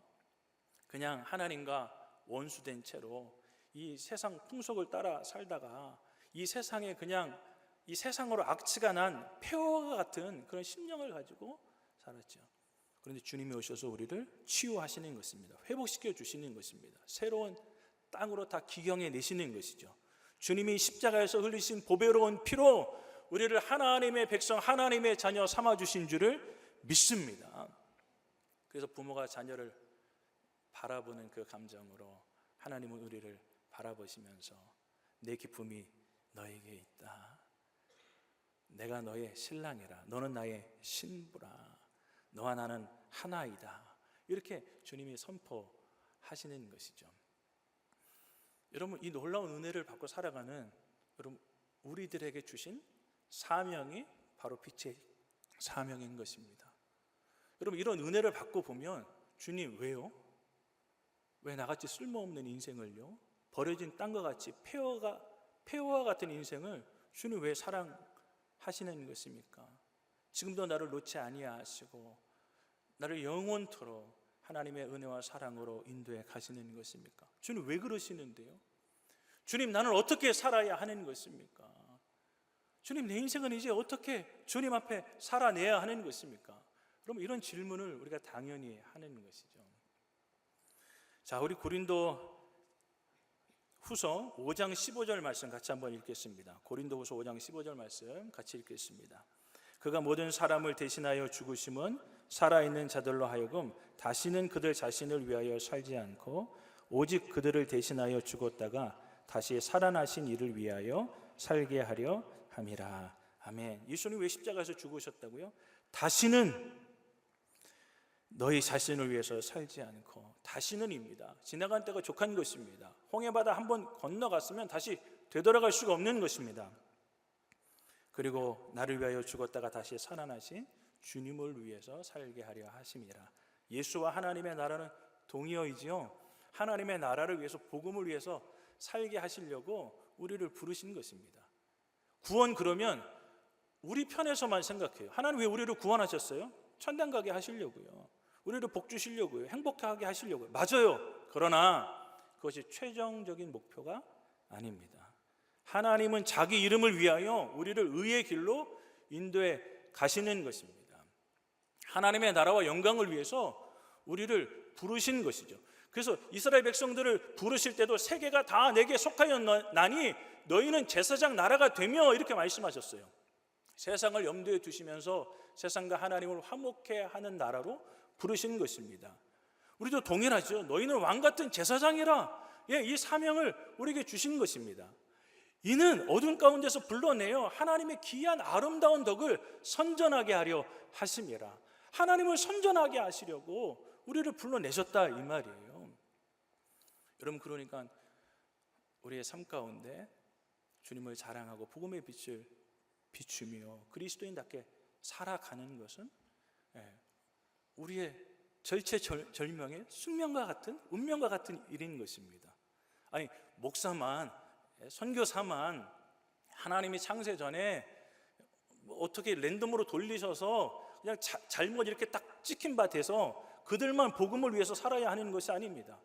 그냥 하나님과 원수된 채로 이 세상 풍속을 따라 살다가 이 세상에 그냥 이 세상으로 악취가 난 폐허와 같은 그런 심령을 가지고 살았죠. 그런데 주님이 오셔서 우리를 치유하시는 것입니다. 회복시켜 주시는 것입니다. 새로운 땅으로 다 기경해 내시는 것이죠. 주님이 십자가에서 흘리신 보배로운 피로 우리를 하나님의 백성, 하나님의 자녀 삼아주신 줄을 믿습니다. 그래서 부모가 자녀를 바라보는 그 감정으로 하나님은 우리를 바라보시면서 내 기쁨이 너에게 있다. 내가 너의 신랑이라. 너는 나의 신부라. 너와 나는 하나이다. 이렇게 주님이 선포하시는 것이죠. 여러분, 이 놀라운 은혜를 받고 살아가는 여러분, 우리들에게 주신 사명이 바로 빛의 사명인 것입니다. 여러분, 이런 은혜를 받고 보면 주님 왜요? 왜 나같이 쓸모없는 인생을요, 버려진 땅과 같이 폐허와 같은 인생을 주님 왜 사랑하시는 것입니까? 지금도 나를 놓지 아니하시고 나를 영원토록 하나님의 은혜와 사랑으로 인도해 가시는 것입니까? 주님 왜 그러시는데요? 주님, 나는 어떻게 살아야 하는 것입니까? 주님, 내 인생은 이제 어떻게 주님 앞에 살아내야 하는 것입니까? 그럼 이런 질문을 우리가 당연히 하는 것이죠. 자, 우리 고린도 후서 5장 15절 말씀 같이 한번 읽겠습니다. 고린도 후서 5장 15절 말씀 같이 읽겠습니다. 그가 모든 사람을 대신하여 죽으심은 살아있는 자들로 하여금 다시는 그들 자신을 위하여 살지 않고 오직 그들을 대신하여 죽었다가 다시 살아나신 이를 위하여 살게 하려 함이라. 아멘. 예수님 왜 십자가에서 죽으셨다고요? 다시는 너희 자신을 위해서 살지 않고 다시는입니다. 지나간 때가 족한 것입니다. 홍해바다 한번 건너갔으면 다시 되돌아갈 수가 없는 것입니다. 그리고 나를 위하여 죽었다가 다시 살아나신 주님을 위해서 살게 하려 하심이라. 예수와 하나님의 나라는 동의어이지요. 하나님의 나라를 위해서, 복음을 위해서 살게 하시려고 우리를 부르신 것입니다. 구원, 그러면 우리 편에서만 생각해요. 하나님 왜 우리를 구원하셨어요? 천당 가게 하시려고요. 우리를 복 주시려고요. 행복하게 하시려고요. 맞아요. 그러나 그것이 최종적인 목표가 아닙니다. 하나님은 자기 이름을 위하여 우리를 의의 길로 인도해 가시는 것입니다. 하나님의 나라와 영광을 위해서 우리를 부르신 것이죠. 그래서 이스라엘 백성들을 부르실 때도 세계가 다 내게 속하였나니 너희는 제사장 나라가 되며 이렇게 말씀하셨어요. 세상을 염두에 두시면서 세상과 하나님을 화목해 하는 나라로 부르신 것입니다. 우리도 동일하죠. 너희는 왕같은 제사장이라, 이 사명을 우리에게 주신 것입니다. 이는 어둠 가운데서 불러내어 하나님의 귀한 아름다운 덕을 선전하게 하려 하심이라. 하나님을 선전하게 하시려고 우리를 불러내셨다, 이 말이에요. 여러분, 그러니까 우리의 삶 가운데 주님을 자랑하고 복음의 빛을 비추며 그리스도인답게 살아가는 것은 우리의 절체절명의 숙명과 같은, 운명과 같은 일인 것입니다. 아니, 목사만, 선교사만 하나님이 창세 전에 어떻게 랜덤으로 돌리셔서 그냥 잘못 이렇게 딱 찍힌 바 돼서 그들만 복음을 위해서 살아야 하는 것이 아닙니다.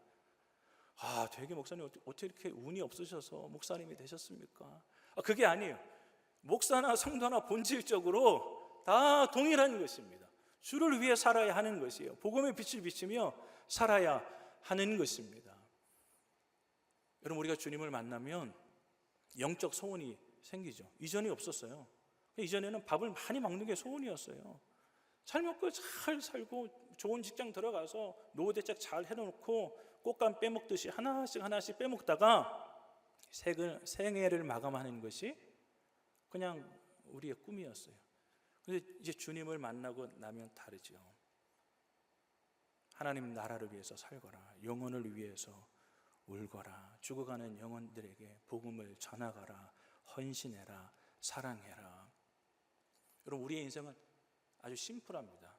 되게 목사님 어떻게 이렇게 운이 없으셔서 목사님이 되셨습니까? 그게 아니에요. 목사나 성도나 본질적으로 다 동일한 것입니다. 주를 위해 살아야 하는 것이에요. 복음의 빛을 비추며 살아야 하는 것입니다. 여러분, 우리가 주님을 만나면 영적 소원이 생기죠. 이전에 없었어요. 이전에는 밥을 많이 먹는 게 소원이었어요. 잘 먹고 잘 살고 좋은 직장 들어가서 노후대책 잘 해놓고 꽃감 빼먹듯이 하나씩 빼먹다가 생애를 마감하는 것이 그냥 우리의 꿈이었어요. 근데 이제 주님을 만나고 나면 다르죠. 하나님 나라를 위해서 살거라, 영혼을 위해서 울거라, 죽어가는 영혼들에게 복음을 전하거라, 헌신해라, 사랑해라. 여러분, 우리의 인생은 아주 심플합니다.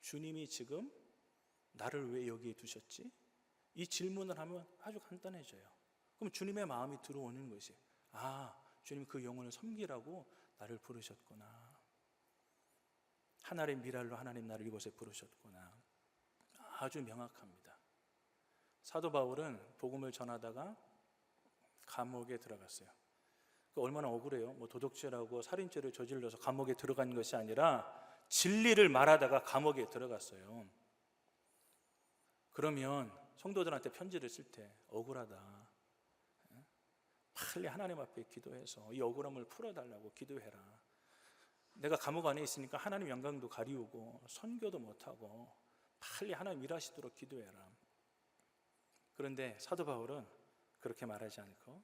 주님이 지금 나를 왜 여기에 두셨지? 이 질문을 하면 아주 간단해져요. 그럼 주님의 마음이 들어오는 것이, 주님 그 영혼을 섬기라고 나를 부르셨구나. 하나의 미랄로 하나님 나를 이곳에 부르셨구나. 아주 명확합니다. 사도 바울은 복음을 전하다가 감옥에 들어갔어요. 얼마나 억울해요. 도덕죄라고 살인죄를 저질러서 감옥에 들어간 것이 아니라 진리를 말하다가 감옥에 들어갔어요. 그러면 성도들한테 편지를 쓸 때 억울하다, 빨리 하나님 앞에 기도해서 이 억울함을 풀어달라고 기도해라. 내가 감옥 안에 있으니까 하나님 영광도 가리우고 선교도 못하고 빨리 하나님 일하시도록 기도해라. 그런데 사도 바울은 그렇게 말하지 않고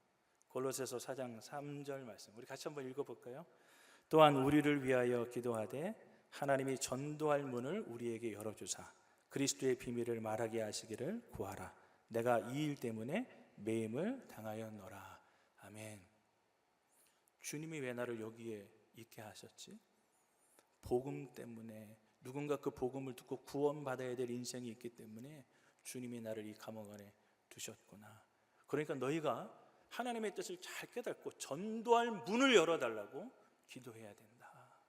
골로새서 4장 3절 말씀, 우리 같이 한번 읽어볼까요? 또한 우리를 위하여 기도하되 하나님이 전도할 문을 우리에게 열어주사 그리스도의 비밀을 말하게 하시기를 구하라. 내가 이 일 때문에 매임을 당하였노라. 아멘. 주님이 왜 나를 여기에 있게 하셨지? 복음 때문에, 누군가 그 복음을 듣고 구원받아야 될 인생이 있기 때문에 주님이 나를 이 감옥 안에 두셨구나. 그러니까 너희가 하나님의 뜻을 잘 깨닫고 전도할 문을 열어달라고 기도해야 된다,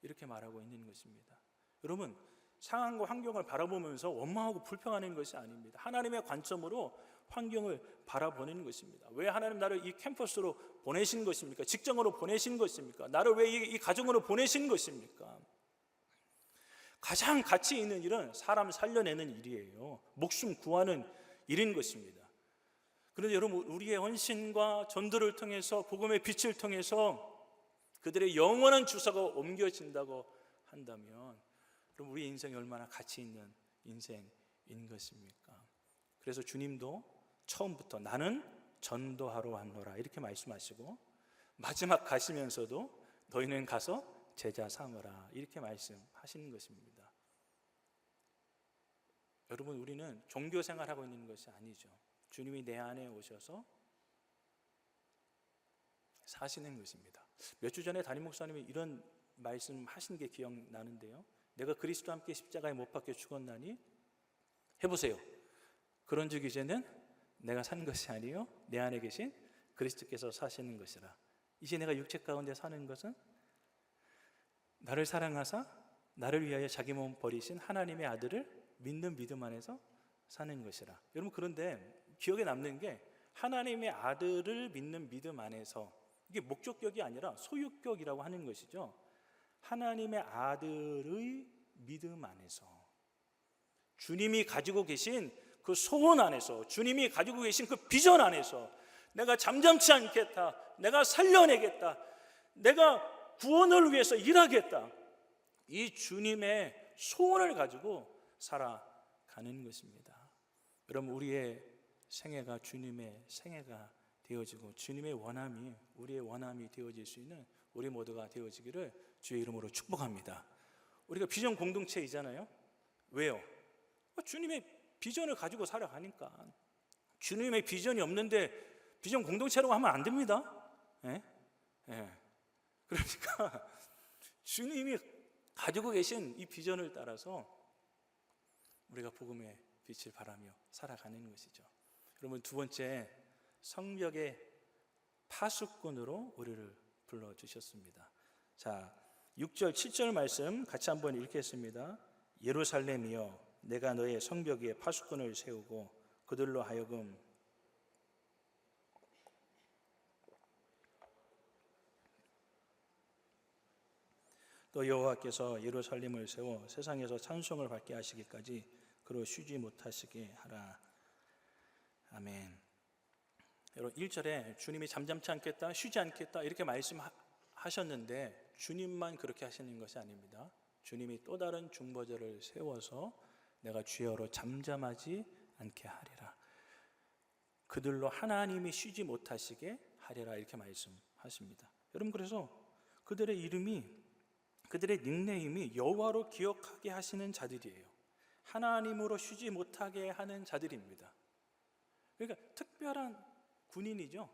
이렇게 말하고 있는 것입니다. 여러분, 상황과 환경을 바라보면서 원망하고 불평하는 것이 아닙니다. 하나님의 관점으로 환경을 바라보는 것입니다. 왜 하나님 나를 이 캠퍼스로 보내신 것입니까? 직장으로 보내신 것입니까? 나를 왜 이 가정으로 보내신 것입니까? 가장 가치 있는 일은 사람 살려내는 일이에요. 목숨 구하는 일인 것입니다. 그런데 여러분, 우리의 헌신과 전도를 통해서, 복음의 빛을 통해서 그들의 영원한 주소가 옮겨진다고 한다면, 그럼 우리 인생이 얼마나 가치 있는 인생인 것입니까? 그래서 주님도 처음부터 나는 전도하러 왔노라 이렇게 말씀하시고, 마지막 가시면서도 너희는 가서 제자 삼으라 이렇게 말씀하시는 것입니다. 여러분, 우리는 종교 생활하고 있는 것이 아니죠. 주님이 내 안에 오셔서 사시는 것입니다. 몇 주 전에 담임 목사님이 이런 말씀 하신 게 기억나는데요. 내가 그리스도와 함께 십자가에 못 박혀 죽었나니 해보세요. 그런즉 이제는 내가 산 것이 아니요 내 안에 계신 그리스도께서 사시는 것이라. 이제 내가 육체 가운데 사는 것은 나를 사랑하사 나를 위하여 자기 몸 버리신 하나님의 아들을 믿는 믿음 안에서 사는 것이라. 여러분, 그런데 기억에 남는 게 하나님의 아들을 믿는 믿음 안에서, 이게 목적격이 아니라 소유격이라고 하는 것이죠. 하나님의 아들의 믿음 안에서, 주님이 가지고 계신 그 소원 안에서, 주님이 가지고 계신 그 비전 안에서 내가 잠잠치 않겠다, 내가 살려내겠다, 내가 구원을 위해서 일하겠다, 이 주님의 소원을 가지고 살아가는 것입니다. 여러분, 우리의 생애가 주님의 생애가 되어지고 주님의 원함이 우리의 원함이 되어질 수 있는 우리 모두가 되어지기를 주의 이름으로 축복합니다. 우리가 비전 공동체이잖아요. 왜요? 주님의 비전을 가지고 살아가니까. 주님의 비전이 없는데 비전 공동체라고 하면 안 됩니다. 예? 예. 그러니까 주님이 가지고 계신 이 비전을 따라서 우리가 복음의 빛을 바라며 살아가는 것이죠. 여러분, 두 번째, 성벽의 파수꾼으로 우리를 불러주셨습니다. 자, 6절 7절 말씀 같이 한번 읽겠습니다. 예루살렘이여, 내가 너의 성벽 위에 파수꾼을 세우고 그들로 하여금 또 여호와께서 예루살렘을 세워 세상에서 찬송을 받게 하시기까지 그로 쉬지 못하시게 하라. 아멘. 여러분, 1절에 주님이 잠잠치 않겠다, 쉬지 않겠다 이렇게 말씀하셨는데 주님만 그렇게 하시는 것이 아닙니다. 주님이 또 다른 중보자를 세워서 내가 주여로 잠잠하지 않게 하리라, 그들로 하나님이 쉬지 못하시게 하리라, 이렇게 말씀하십니다. 여러분, 그래서 그들의 이름이, 그들의 닉네임이 여호와로 기억하게 하시는 자들이에요. 하나님으로 쉬지 못하게 하는 자들입니다. 그러니까 특별한 군인이죠.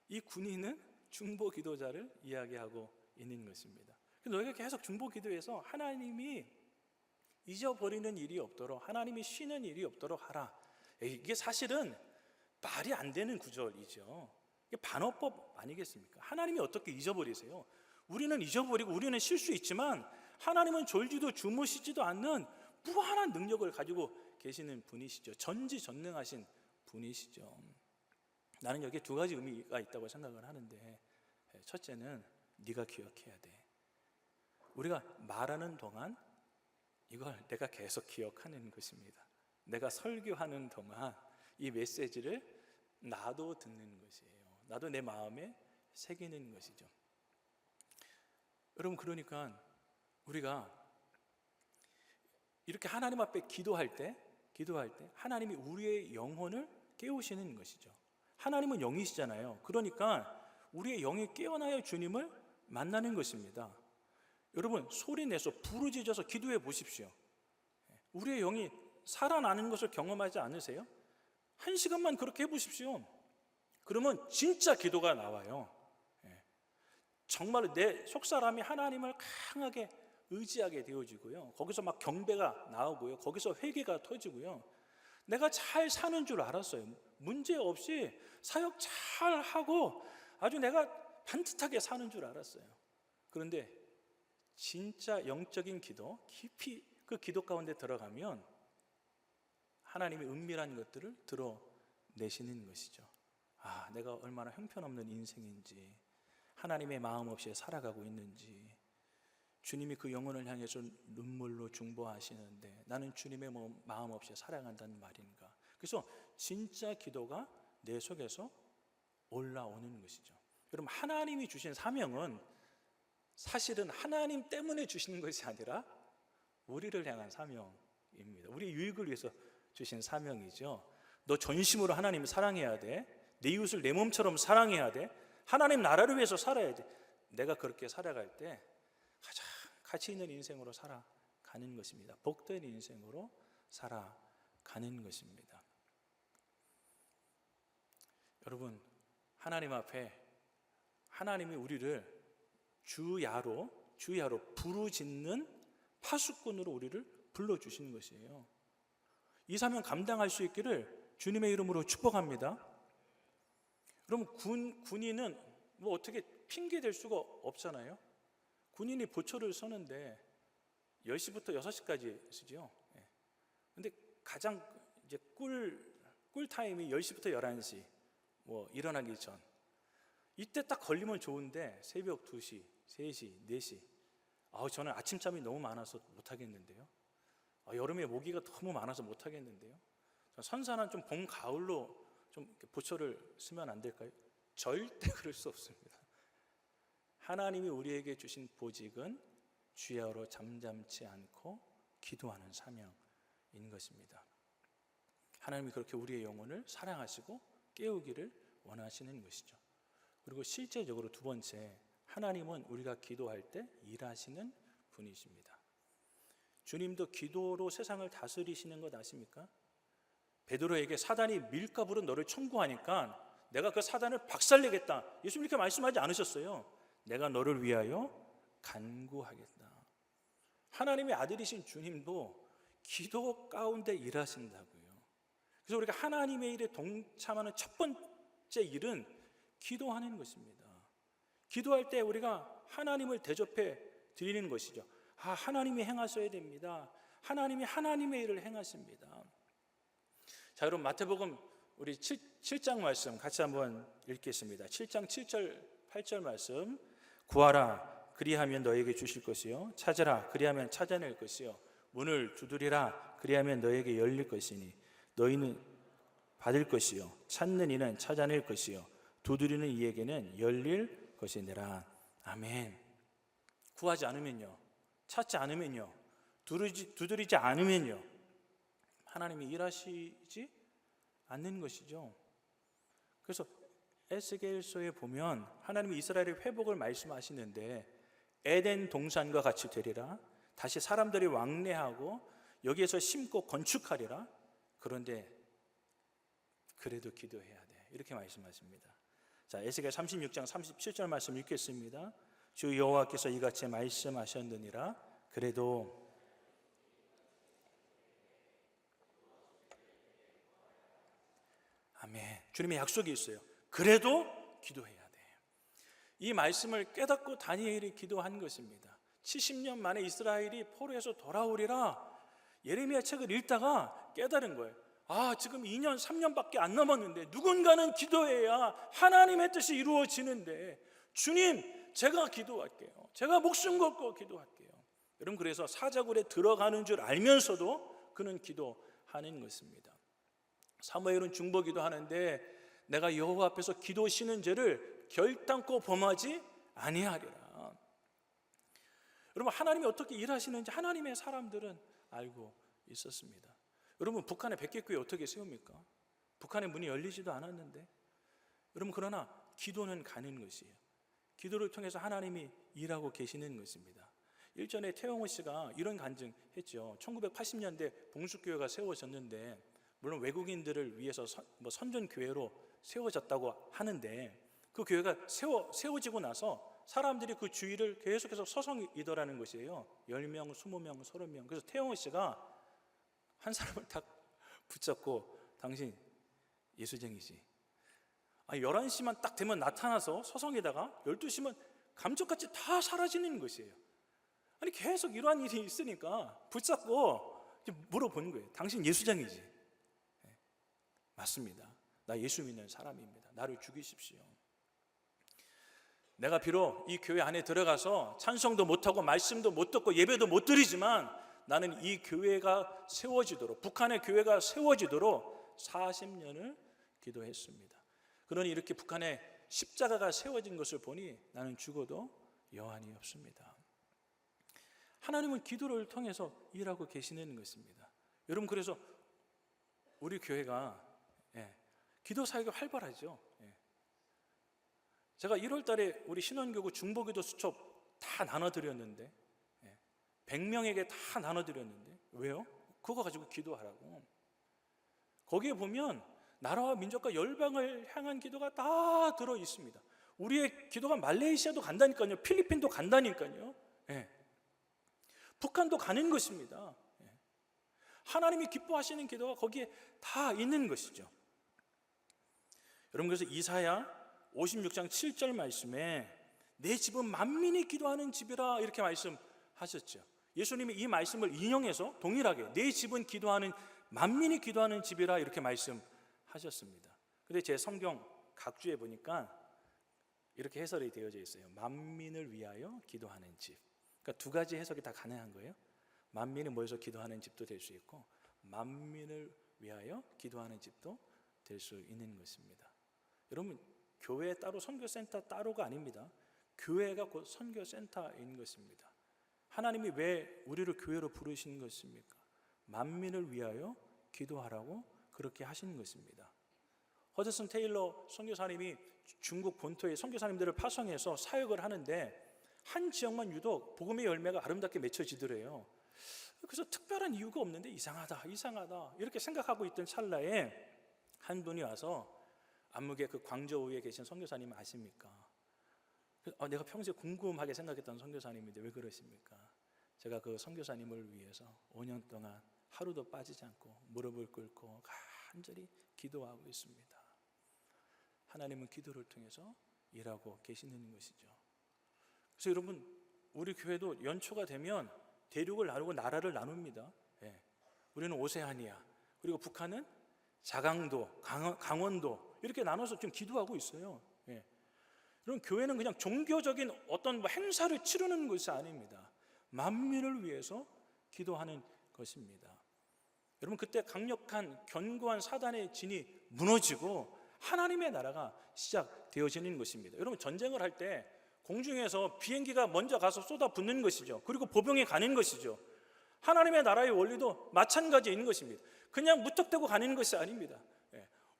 이 군인은 중보 기도자를 이야기하고 있는 것입니다. 너희가 계속 중보 기도해서 하나님이 잊어버리는 일이 없도록, 하나님이 쉬는 일이 없도록 하라. 이게 사실은 말이 안 되는 구절이죠. 이게 반어법 아니겠습니까? 하나님이 어떻게 잊어버리세요? 우리는 잊어버리고 우리는 쉴 수 있지만 하나님은 졸지도 주무시지도 않는 무한한 능력을 가지고 계시는 분이시죠. 전지전능하신 분이시죠. 나는 여기에 두 가지 의미가 있다고 생각을 하는데, 첫째는 네가 기억해야 돼. 우리가 말하는 동안 이걸 내가 계속 기억하는 것입니다. 내가 설교하는 동안 이 메시지를 나도 듣는 것이에요. 나도 내 마음에 새기는 것이죠. 여러분, 그러니까 우리가 이렇게 하나님 앞에 기도할 때 하나님이 우리의 영혼을 깨우시는 것이죠. 하나님은 영이시잖아요. 그러니까 우리의 영이 깨어나야 주님을 만나는 것입니다. 여러분, 소리 내서 부르짖어서 기도해 보십시오. 우리의 영이 살아나는 것을 경험하지 않으세요? 1시간만 그렇게 해보십시오. 그러면 진짜 기도가 나와요. 정말 내 속사람이 하나님을 강하게 의지하게 되어지고요. 거기서 막 경배가 나오고요. 거기서 회개가 터지고요. 내가 잘 사는 줄 알았어요. 문제 없이 사역 잘 하고 아주 내가 반듯하게 사는 줄 알았어요. 그런데 진짜 영적인 기도, 깊이 그 기도 가운데 들어가면 하나님의 은밀한 것들을 드러내시는 것이죠. 아, 내가 얼마나 형편없는 인생인지, 하나님의 마음 없이 살아가고 있는지, 주님이 그 영혼을 향해서 눈물로 중보하시는데 나는 주님의 마음 없이 살아간다는 말인가. 그래서 진짜 기도가 내 속에서 올라오는 것이죠. 여러분, 하나님이 주신 사명은 사실은 하나님 때문에 주시는 것이 아니라 우리를 향한 사명입니다. 우리 유익을 위해서 주신 사명이죠. 너 전심으로 하나님을 사랑해야 돼. 내 이웃을 내 몸처럼 사랑해야 돼. 하나님 나라를 위해서 살아야 돼. 내가 그렇게 살아갈 때 가장 가치 있는 인생으로 살아가는 것입니다. 복된 인생으로 살아가는 것입니다. 여러분, 하나님 앞에 하나님이 우리를 주야로 부르짖는 파수꾼으로 우리를 불러주시는 것이에요. 이 사명 감당할 수 있기를 주님의 이름으로 축복합니다. 그럼 군인은 뭐 어떻게 핑계 댈 수가 없잖아요. 군인이 보초를 서는데 10시부터 6시까지 쓰죠. 근데 가장 이제 꿀 타임이 10시부터 11시, 뭐 일어나기 전. 이때 딱 걸리면 좋은데 새벽 2시, 3시, 4시. 저는 아침잠이 너무 많아서 못 하겠는데요. 여름에 모기가 너무 많아서 못 하겠는데요. 선선한 좀 봄, 가을로 좀 보초를 쓰면 안 될까요? 절대 그럴 수 없습니다. 하나님이 우리에게 주신 보직은 주야로 잠잠치 않고 기도하는 사명인 것입니다. 하나님이 그렇게 우리의 영혼을 사랑하시고 깨우기를 원하시는 것이죠. 그리고 실제적으로 두 번째, 하나님은 우리가 기도할 때 일하시는 분이십니다. 주님도 기도로 세상을 다스리시는 것 아십니까? 베드로에게 사단이 밀가부로 너를 청구하니까 내가 그 사단을 박살내겠다, 예수님 이렇게 말씀하지 않으셨어요. 내가 너를 위하여 간구하겠다. 하나님의 아들이신 주님도 기도 가운데 일하신다고요. 그래서 우리가 하나님의 일에 동참하는 첫 번째 일은 기도하는 것입니다. 기도할 때 우리가 하나님을 대접해 드리는 것이죠. 하나님이 행하셔야 됩니다. 하나님이 하나님의 일을 행하십니다. 자, 여러분, 마태복음 우리 7장 말씀 같이 한번 읽겠습니다. 7장 7절 8절 말씀. 구하라, 그리하면 너에게 주실 것이요, 찾으라, 그리하면 찾아낼 것이요, 문을 두드리라, 그리하면 너에게 열릴 것이니 너희는 받을 것이요, 찾는 이는 찾아낼 것이요, 두드리는 이에게는 열릴 것이니라. 아멘. 구하지 않으면요, 찾지 않으면요, 두드리지 않으면요, 하나님이 일하시지 않는 것이죠. 그래서 에스겔서에 보면 하나님이 이스라엘의 회복을 말씀하시는데 에덴 동산과 같이 되리라, 다시 사람들이 왕래하고 여기에서 심고 건축하리라. 그런데 그래도 기도해야 돼, 이렇게 말씀하십니다. 자, 에스겔 36장 37절 말씀 읽겠습니다. 주 여호와께서 이같이 말씀하셨느니라. 그래도 아멘. 주님의 약속이 있어요. 그래도 기도해야 돼. 이 말씀을 깨닫고 다니엘이 기도한 것입니다. 70년 만에 이스라엘이 포로에서 돌아오리라 예레미야 책을 읽다가 깨달은 거예요. 지금 2년 3년밖에 안 남았는데 누군가는 기도해야 하나님의 뜻이 이루어지는데, 주님, 제가 기도할게요. 제가 목숨 걸고 기도할게요. 여러분, 그래서 사자굴에 들어가는 줄 알면서도 그는 기도하는 것입니다. 사무엘은 중보기도 하는데 내가 여호와 앞에서 기도 쉬는 죄를 결단코 범하지 아니하리라. 여러분, 하나님이 어떻게 일하시는지 하나님의 사람들은 알고 있었습니다. 여러분, 북한의 백개교회 어떻게 세웁니까? 북한의 문이 열리지도 않았는데. 여러분, 그러나 기도는 가는 것이에요. 기도를 통해서 하나님이 일하고 계시는 것입니다. 일전에 태영호 씨가 이런 간증했죠. 1980년대 봉숙교회가 세워졌는데, 물론 외국인들을 위해서 선전교회로 세워졌다고 하는데, 그 교회가 세워지고 나서 사람들이 그 주위를 계속해서 서성이더라는 것이에요. 10명, 20명, 30명. 그래서 태영호 씨가 한 사람을 딱 붙잡고, 당신 예수쟁이지. 11시만 딱 되면 나타나서 서성이다가 12시면 감쪽같이 다 사라지는 것이에요. 계속 이러한 일이 있으니까 붙잡고 물어보는 거예요. 당신 예수쟁이지? 맞습니다. 나 예수 믿는 사람입니다. 나를 죽이십시오. 내가 비록 이 교회 안에 들어가서 찬송도 못하고 말씀도 못 듣고 예배도 못 드리지만 나는 이 교회가 세워지도록, 북한의 교회가 세워지도록 40년을 기도했습니다. 그러니 이렇게 북한에 십자가가 세워진 것을 보니 나는 죽어도 여한이 없습니다. 하나님은 기도를 통해서 일하고 계시는 것입니다. 여러분, 그래서 우리 교회가 기도 사역이 활발하죠. 제가 1월 달에 우리 신원교구 중보기도 수첩 다 나눠드렸는데 100명에게 다 나눠드렸는데, 왜요? 그거 가지고 기도하라고. 거기에 보면 나라와 민족과 열방을 향한 기도가 다 들어 있습니다. 우리의 기도가 말레이시아도 간다니까요. 필리핀도 간다니까요. 예. 북한도 가는 것입니다. 예. 하나님이 기뻐하시는 기도가 거기에 다 있는 것이죠. 여러분, 그래서 이사야 56장 7절 말씀에 내 집은 만민이 기도하는 집이라 이렇게 말씀하셨죠. 예수님이 이 말씀을 인용해서 동일하게 내 집은 기도하는, 만민이 기도하는 집이라 이렇게 말씀하셨습니다. 근데 제 성경 각주에 보니까 이렇게 해설이 되어져 있어요. 만민을 위하여 기도하는 집. 그러니까 두 가지 해석이 다 가능한 거예요. 만민이 모여서 기도하는 집도 될 수 있고, 만민을 위하여 기도하는 집도 될 수 있는 것입니다. 여러분, 교회 따로 선교센터 따로가 아닙니다. 교회가 곧 선교센터인 것입니다. 하나님이 왜 우리를 교회로 부르신 것입니까? 만민을 위하여 기도하라고 그렇게 하시는 것입니다. 허드슨 테일러 선교사님이 중국 본토의 선교사님들을 파송해서 사역을 하는데 한 지역만 유독 복음의 열매가 아름답게 맺혀지더래요. 그래서 특별한 이유가 없는데 이상하다 이렇게 생각하고 있던 찰나에 한 분이 와서 안목의 그 광저우에 계신 선교사님 아십니까? 내가 평소에 궁금하게 생각했던 선교사님인데 왜 그러십니까? 제가 그 선교사님을 위해서 5년 동안 하루도 빠지지 않고 무릎을 꿇고 간절히 기도하고 있습니다. 하나님은 기도를 통해서 일하고 계시는 것이죠. 그래서 여러분, 우리 교회도 연초가 되면 대륙을 나누고 나라를 나눕니다. 예. 우리는 오세아니아, 그리고 북한은 자강도, 강원도 이렇게 나눠서 좀 기도하고 있어요. 예. 여러분, 교회는 그냥 종교적인 어떤 행사를 치르는 것이 아닙니다. 만민을 위해서 기도하는 것입니다. 여러분, 그때 강력한 견고한 사단의 진이 무너지고 하나님의 나라가 시작되어지는 것입니다. 여러분, 전쟁을 할 때 공중에서 비행기가 먼저 가서 쏟아붓는 것이죠. 그리고 보병이 가는 것이죠. 하나님의 나라의 원리도 마찬가지인 것입니다. 그냥 무턱대고 가는 것이 아닙니다.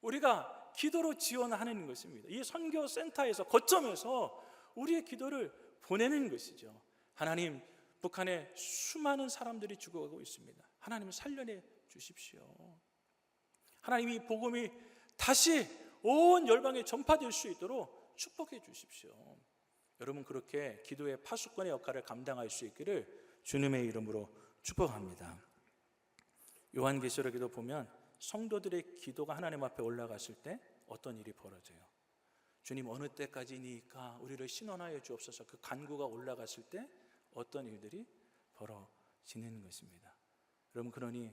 우리가 기도로 지원하는 것입니다. 이 선교센터에서 거점에서 우리의 기도를 보내는 것이죠. 하나님, 북한에 수많은 사람들이 죽어가고 있습니다. 하나님 살려내 주십시오. 하나님, 이 복음이 다시 온 열방에 전파될 수 있도록 축복해 주십시오. 여러분, 그렇게 기도의 파수꾼의 역할을 감당할 수 있기를 주님의 이름으로 축복합니다. 요한계시록에도 보면 성도들의 기도가 하나님 앞에 올라갔을 때 어떤 일이 벌어져요? 주님, 어느 때까지니까 우리를 신원하여 주옵소서. 그 간구가 올라갔을 때 어떤 일들이 벌어지는 것입니다. 여러분, 그러니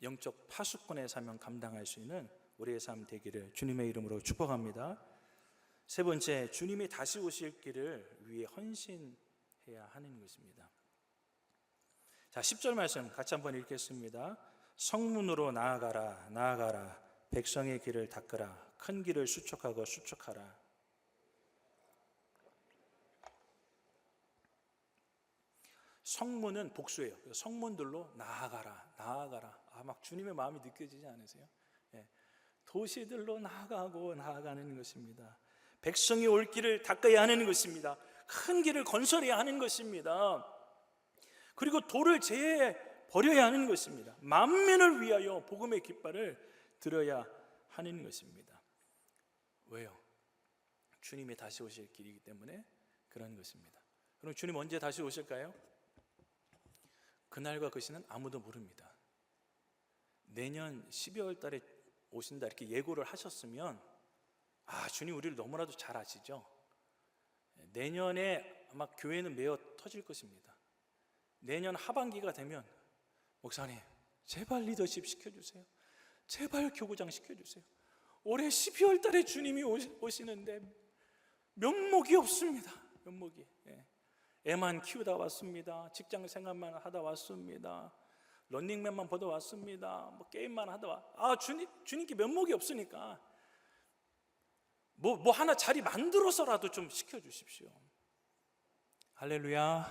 영적 파수꾼의 사명 감당할 수 있는 우리의 삶 되기를 주님의 이름으로 축복합니다. 세 번째, 주님이 다시 오실 길을 위해 헌신해야 하는 것입니다. 자, 10절 말씀 같이 한번 읽겠습니다. 성문으로 나아가라, 나아가라. 백성의 길을 닦으라. 큰 길을 수축하고 수축하라. 성문은 복수예요. 성문들로 나아가라, 나아가라. 막 주님의 마음이 느껴지지 않으세요? 도시들로 나아가고 나아가는 것입니다. 백성이 올 길을 닦아야 하는 것입니다. 큰 길을 건설해야 하는 것입니다. 그리고 돌을 제해 버려야 하는 것입니다. 만민을 위하여 복음의 깃발을 들어야 하는 것입니다. 왜요? 주님이 다시 오실 길이기 때문에 그런 것입니다. 그럼 주님 언제 다시 오실까요? 그날과 그 시는 아무도 모릅니다. 내년 12월 달에 오신다 이렇게 예고를 하셨으면 주님 우리를 너무나도 잘 아시죠? 내년에 아마 교회는 메어 터질 것입니다. 내년 하반기가 되면 목사님 제발 리더십 시켜주세요. 제발 교구장 시켜주세요. 올해 12월 달에 주님이 오시는데 면목이 없습니다. 면목이. 애만 키우다 왔습니다. 직장 생활만 하다 왔습니다. 런닝맨만 보다 왔습니다. 게임만 하다 주님께 면목이 없으니까 뭐 하나 자리 만들어서라도 좀 시켜주십시오. 할렐루야.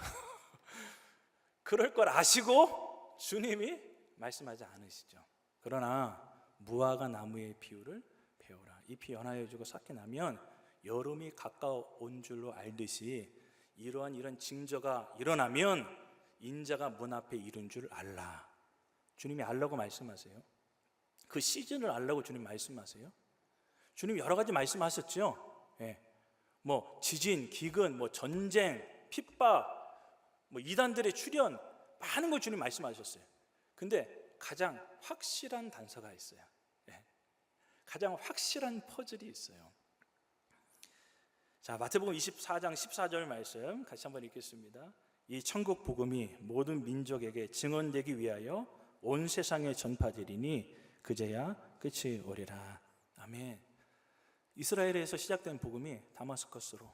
그럴 걸 아시고 주님이 말씀하지 않으시죠. 그러나 무화과 나무의 비유를 배우라. 잎이 연하여 지고 삭히 나면 여름이 가까운 줄로 알듯이 이런 징조가 일어나면 인자가 문 앞에 이른 줄 알라. 주님이 알라고 말씀하세요? 그 시즌을 알라고 주님 말씀하세요? 주님 여러 가지 말씀하셨죠? 예. 뭐 지진, 기근, 뭐 전쟁, 핍박, 뭐 이단들의 출현, 많은 걸 주님 말씀하셨어요. 근데 가장 확실한 단서가 있어요. 예. 가장 확실한 퍼즐이 있어요. 자, 마태복음 24장 14절 말씀 같이 한번 읽겠습니다. 이 천국 복음이 모든 민족에게 증언되기 위하여 온 세상에 전파되리니 그제야 끝이 오리라. 아멘. 이스라엘에서 시작된 복음이 다마스커스로,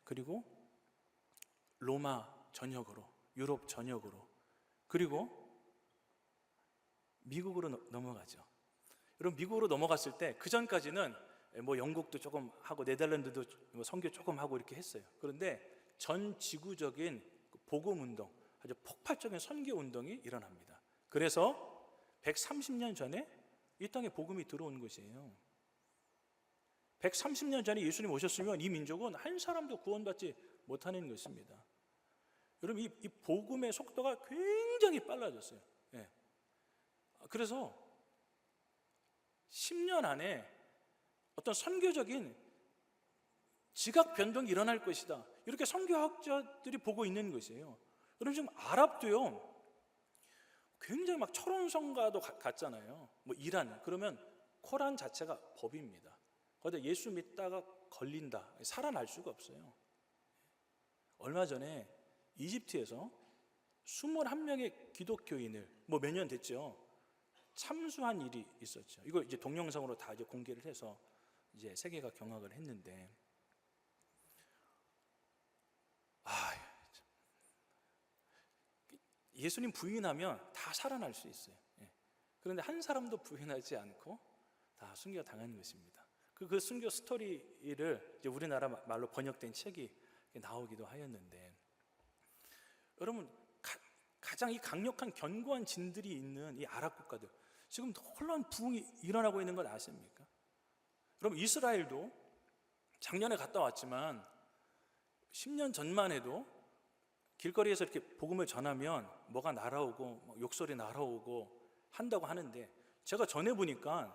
그리고 로마 전역으로, 유럽 전역으로, 그리고 미국으로 넘어가죠. 여러분, 미국으로 넘어갔을 때 그 전까지는 뭐 영국도 조금 하고 네덜란드도 선교 조금 하고 이렇게 했어요. 그런데 전 지구적인 복음 운동, 아주 폭발적인 선교 운동이 일어납니다. 그래서 130년 전에 이 땅에 복음이 들어온 것이에요. 130년 전에 예수님 오셨으면 이 민족은 한 사람도 구원받지 못하는 것입니다. 여러분, 이 복음의 속도가 굉장히 빨라졌어요. 예. 그래서 10년 안에 어떤 선교적인 지각 변동이 일어날 것이다, 이렇게 선교학자들이 보고 있는 것이에요. 여러분, 지금 아랍도요 굉장히 막 철원성가도 같잖아요. 뭐 이란, 그러면 코란 자체가 법입니다. 거기다 예수 믿다가 걸린다, 살아날 수가 없어요. 얼마 전에 이집트에서 21명의 기독교인을 뭐 몇 년 됐죠, 참수한 일이 있었죠. 이거 이제 동영상으로 다 이제 공개를 해서 이제 세계가 경악을 했는데, 예수님 부인하면 다 살아날 수 있어요. 그런데 한 사람도 부인하지 않고 다 순교 당한 것입니다. 그 순교 스토리를 이제 우리나라 말로 번역된 책이 나오기도 하였는데, 여러분, 가장 이 강력한 견고한 진들이 있는 이 아랍 국가들, 지금 놀라운 부흥이 일어나고 있는 걸 아십니까? 여러분, 이스라엘도 작년에 갔다 왔지만 10년 전만 해도 길거리에서 이렇게 복음을 전하면 뭐가 날아오고 욕설이 날아오고 한다고 하는데, 제가 전해보니까,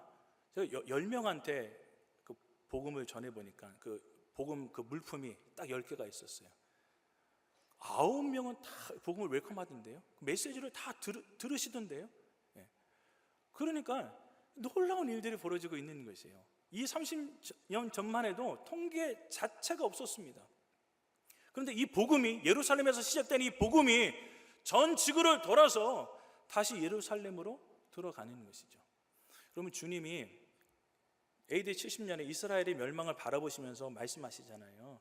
제가 10명한테 그 복음을 전해보니까 그 복음 그 물품이 딱 10개가 있었어요. 9명은 다 복음을 웰컴하던데요. 메시지를 다 들으시던데요. 그러니까 놀라운 일들이 벌어지고 있는 것이에요. 이 30년 전만 해도 통계 자체가 없었습니다. 그런데 이 복음이, 예루살렘에서 시작된 이 복음이 전 지구를 돌아서 다시 예루살렘으로 들어가는 것이죠. 그러면 주님이 AD 70년에 이스라엘의 멸망을 바라보시면서 말씀하시잖아요.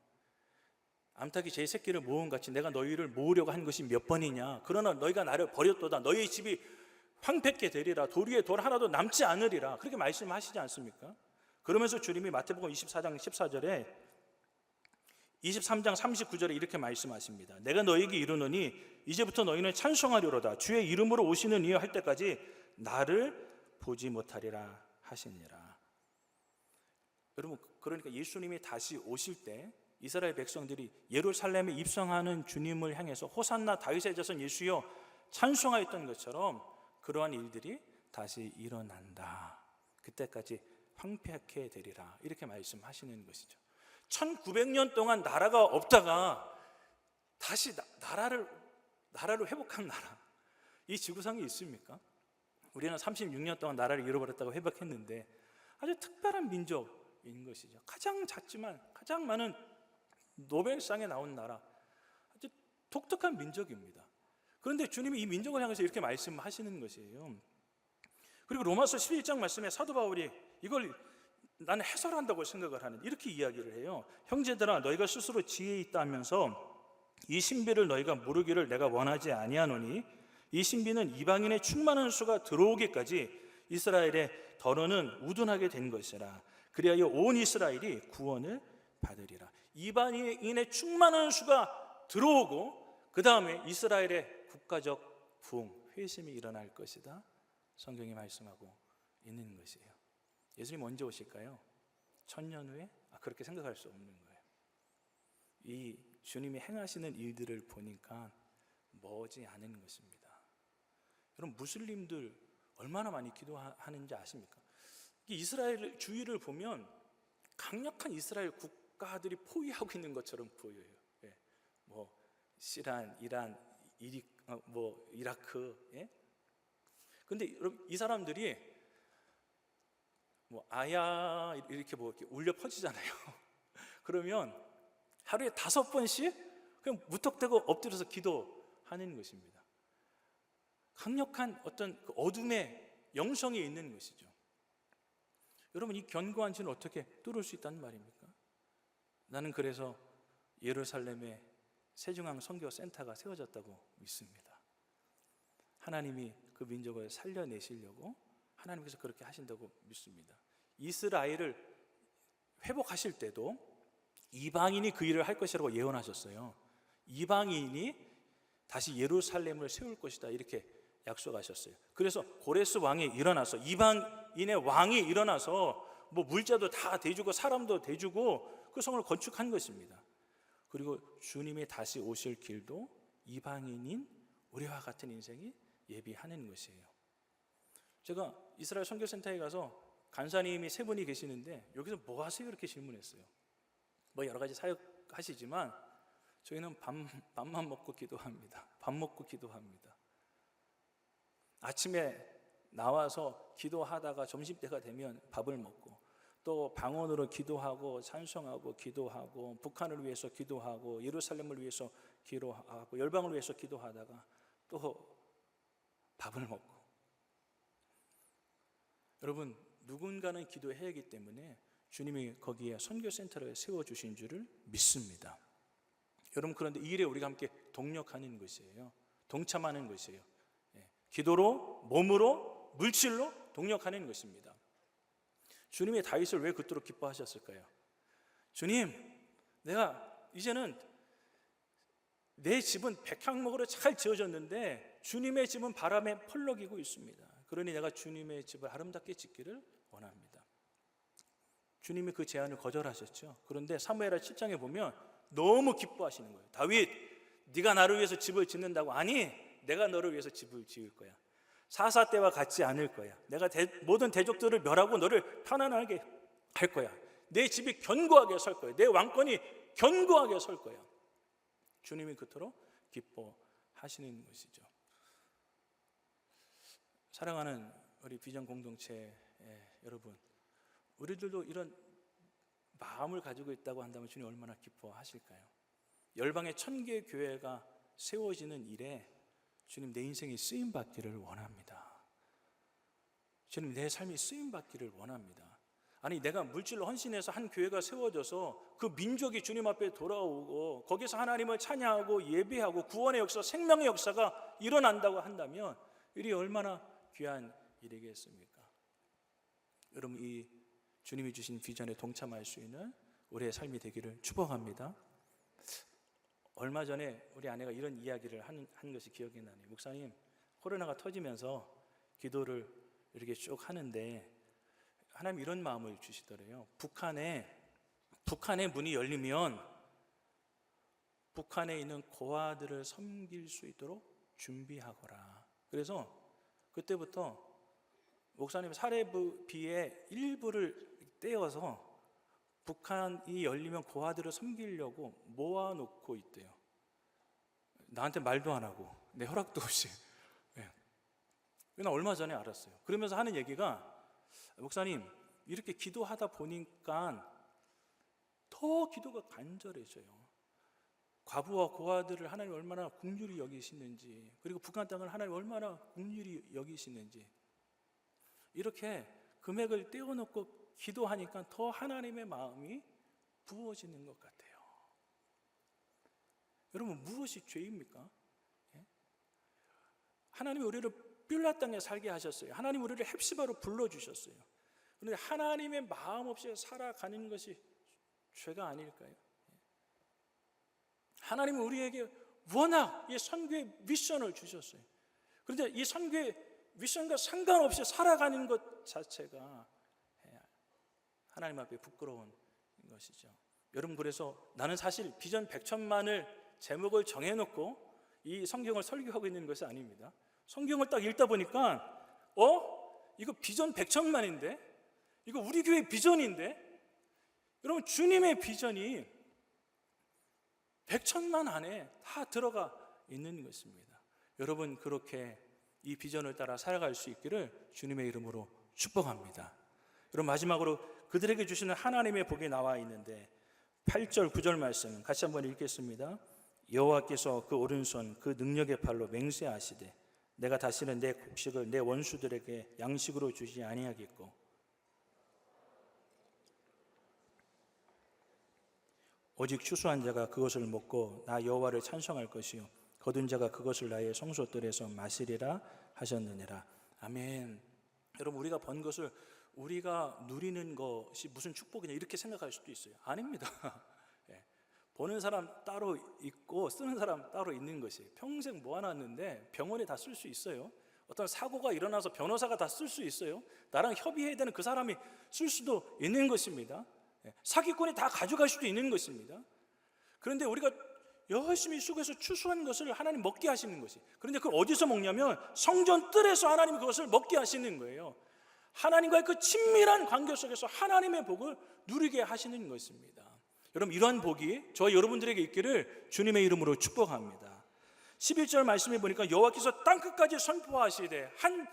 암탉이 제 새끼를 모음같이 내가 너희를 모으려고 한 것이 몇 번이냐. 그러나 너희가 나를 버렸도다. 너희의 집이 황폐케 되리라. 돌 위에 돌 하나도 남지 않으리라. 그렇게 말씀하시지 않습니까? 그러면서 주님이 마태복음 24장 14절에 23장 39절에 이렇게 말씀하십니다. 내가 너희에게 이르노니 이제부터 너희는 찬송하리로다. 주의 이름으로 오시는 이여 할 때까지 나를 보지 못하리라 하시니라. 여러분, 그러니까 예수님이 다시 오실 때 이스라엘 백성들이 예루살렘에 입성하는 주님을 향해서 호산나 다윗의 자손 예수여 찬송하였던 것처럼 그러한 일들이 다시 일어난다. 그때까지 황폐하게 되리라. 이렇게 말씀하시는 것이죠. 1900년 동안 나라가 없다가 다시 나라를 회복한 나라, 이 지구상에 있습니까? 우리는 36년 동안 나라를 잃어버렸다고 회복했는데 아주 특별한 민족인 것이죠. 가장 작지만 가장 많은 노벨상에 나온 나라, 아주 독특한 민족입니다. 그런데 주님이 이 민족을 향해서 이렇게 말씀하시는 것이에요. 그리고 로마서 11장 말씀에 사도 바울이 이걸 나는 해설한다고 생각을 하는, 이렇게 이야기를 해요. 형제들아, 너희가 스스로 지혜 있다 하면서 이 신비를 너희가 모르기를 내가 원하지 아니하노니 이 신비는 이방인의 충만한 수가 들어오기까지 이스라엘의 더러는 우둔하게 된 것이라. 그리하여 온 이스라엘이 구원을 받으리라. 이방인의 충만한 수가 들어오고 그 다음에 이스라엘의 국가적 부흥, 회심이 일어날 것이다. 성경이 말씀하고 있는 것이에요. 예수님 언제 오실까요? 1000년 후에? 그렇게 생각할 수 없는 거예요. 이 주님이 행하시는 일들을 보니까 머지 않은 것입니다. 여러분 무슬림들 얼마나 많이 기도하는지 아십니까? 이스라엘 주위를 보면 강력한 이스라엘 국가들이 포위하고 있는 것처럼 보여요. 예. 뭐 시란, 이란, 이라크. 예? 근데 여러분 이 사람들이 뭐 아야 이렇게 울려 퍼지잖아요. 그러면 하루에 5번씩 그냥 무턱대고 엎드려서 기도하는 것입니다. 강력한 어떤 그 어둠의 영성이 있는 것이죠. 여러분 이 견고한 진을 어떻게 뚫을 수 있다는 말입니까? 나는 그래서 예루살렘에 세중앙 선교센터가 세워졌다고 믿습니다. 하나님이 그 민족을 살려내시려고 하나님께서 그렇게 하신다고 믿습니다. 이스라엘을 회복하실 때도 이방인이 그 일을 할 것이라고 예언하셨어요. 이방인이 다시 예루살렘을 세울 것이다 이렇게 약속하셨어요. 그래서 고레스 왕이 일어나서 이방인의 왕이 일어나서 뭐 물자도 다 대주고 사람도 대주고 그 성을 건축한 것입니다. 그리고 주님이 다시 오실 길도 이방인인 우리와 같은 인생이 예비하는 것이에요. 제가 이스라엘 선교센터에 가서 간사님이 3분이 계시는데 여기서 뭐 하세요? 이렇게 질문했어요. 뭐 여러 가지 사역하시지만 저희는 밥만 먹고 기도합니다. 밥 먹고 기도합니다. 아침에 나와서 기도하다가 점심때가 되면 밥을 먹고 또 방언으로 기도하고 찬송하고 기도하고 북한을 위해서 기도하고 예루살렘을 위해서 기도하고 열방을 위해서 기도하다가 또 밥을 먹고. 여러분 누군가는 기도해야 하기 때문에 주님이 거기에 선교센터를 세워주신 줄을 믿습니다. 여러분 그런데 이 일에 우리가 함께 동력하는 것이에요. 동참하는 것이에요. 기도로, 몸으로, 물질로 동력하는 것입니다. 주님이 다윗을 왜 그토록 기뻐하셨을까요? 주님, 내가 이제는 내 집은 백향목으로 잘 지어졌는데 주님의 집은 바람에 펄럭이고 있습니다. 그러니 내가 주님의 집을 아름답게 짓기를 원합니다. 주님이 그 제안을 거절하셨죠. 그런데 사무엘하 7장에 보면 너무 기뻐하시는 거예요. 다윗, 네가 나를 위해서 집을 짓는다고? 아니, 내가 너를 위해서 집을 지을 거야. 사사 때와 같지 않을 거야. 내가 모든 대적들을 멸하고 너를 편안하게 할 거야. 내 집이 견고하게 설 거야. 내 왕권이 견고하게 설 거야. 주님이 그토록 기뻐하시는 것이죠. 사랑하는 우리 비전 공동체 여러분, 우리들도 이런 마음을 가지고 있다고 한다면 주님 얼마나 기뻐하실까요? 열방의 1000개 교회가 세워지는 일에 주님 내 인생이 쓰임받기를 원합니다. 주님 내 삶이 쓰임받기를 원합니다. 아니 내가 물질로 헌신해서 한 교회가 세워져서 그 민족이 주님 앞에 돌아오고 거기서 하나님을 찬양하고 예배하고 구원의 역사, 생명의 역사가 일어난다고 한다면 일이 얼마나 귀한 일이겠습니까? 여러분 이 주님이 주신 비전에 동참할 수 있는 우리의 삶이 되기를 축복합니다. 얼마 전에 우리 아내가 이런 이야기를 한 것이 기억이 나네요. 목사님, 코로나가 터지면서 기도를 이렇게 쭉 하는데 하나님 이런 마음을 주시더래요. 북한의 문이 열리면 북한에 있는 고아들을 섬길 수 있도록 준비하거라. 그래서 그때부터 목사님 사례비의 일부를 떼어서 북한이 열리면 고아들을 섬기려고 모아놓고 있대요. 나한테 말도 안 하고 내 허락도 없이. 나 얼마 전에 알았어요. 그러면서 하는 얘기가 목사님 이렇게 기도하다 보니까 더 기도가 간절해져요. 과부와 고아들을 하나님 얼마나 긍휼히 여기시는지, 그리고 북한 땅을 하나님 얼마나 긍휼히 여기시는지, 이렇게 금액을 떼어놓고 기도하니까 더 하나님의 마음이 부어지는 것 같아요. 여러분 무엇이 죄입니까? 하나님이 우리를 뷸라 땅에 살게 하셨어요. 하나님 우리를 헵시바로 불러주셨어요. 그런데 하나님의 마음 없이 살아가는 것이 죄가 아닐까요? 하나님은 우리에게 워낙 이 선교의 미션을 주셨어요. 그런데 이 선교의 미션과 상관없이 살아가는 것 자체가 하나님 앞에 부끄러운 것이죠. 여러분 그래서 나는 사실 비전 100천만을 제목을 정해놓고 이 성경을 설교하고 있는 것이 아닙니다. 성경을 딱 읽다 보니까 이거 비전 100천만인데, 이거 우리 교회 비전인데. 여러분, 주님의 비전이 100천만 안에 다 들어가 있는 것입니다. 여러분, 그렇게 이 비전을 따라 살아갈 수 있기를 주님의 이름으로 축복합니다. 여러분, 마지막으로 그들에게 주시는 하나님의 복이 나와 있는데 8절 9절 말씀 같이 한번 읽겠습니다. 여호와께서 그 오른손 그 능력의 팔로 맹세하시되 내가 다시는 내 곡식을 내 원수들에게 양식으로 주지 아니하겠고 오직 추수한 자가 그것을 먹고 나 여호와를 찬송할 것이요 거둔 자가 그것을 나의 성소들에서 마시리라 하셨느니라. 아멘. 여러분, 우리가 번 것을 우리가 누리는 것이 무슨 축복이냐 이렇게 생각할 수도 있어요. 아닙니다. 버는 사람 따로 있고 쓰는 사람 따로 있는 것이, 평생 모아놨는데 병원에 다 쓸 수 있어요. 어떤 사고가 일어나서 변호사가 다 쓸 수 있어요. 나랑 협의해야 되는 그 사람이 쓸 수도 있는 것입니다. 사기꾼이 다 가져갈 수도 있는 것입니다. 그런데 우리가 열심히 수고해서 추수한 것을 하나님 먹게 하시는 것이, 그런데 그걸 어디서 먹냐면 성전 뜰에서 하나님이 그것을 먹게 하시는 거예요. 하나님과의 그 친밀한 관계 속에서 하나님의 복을 누리게 하시는 것입니다. 여러분, 이러한 복이 저와 여러분들에게 있기를 주님의 이름으로 축복합니다. 11절 말씀해 보니까 여호와께서 땅끝까지 선포하시되, 한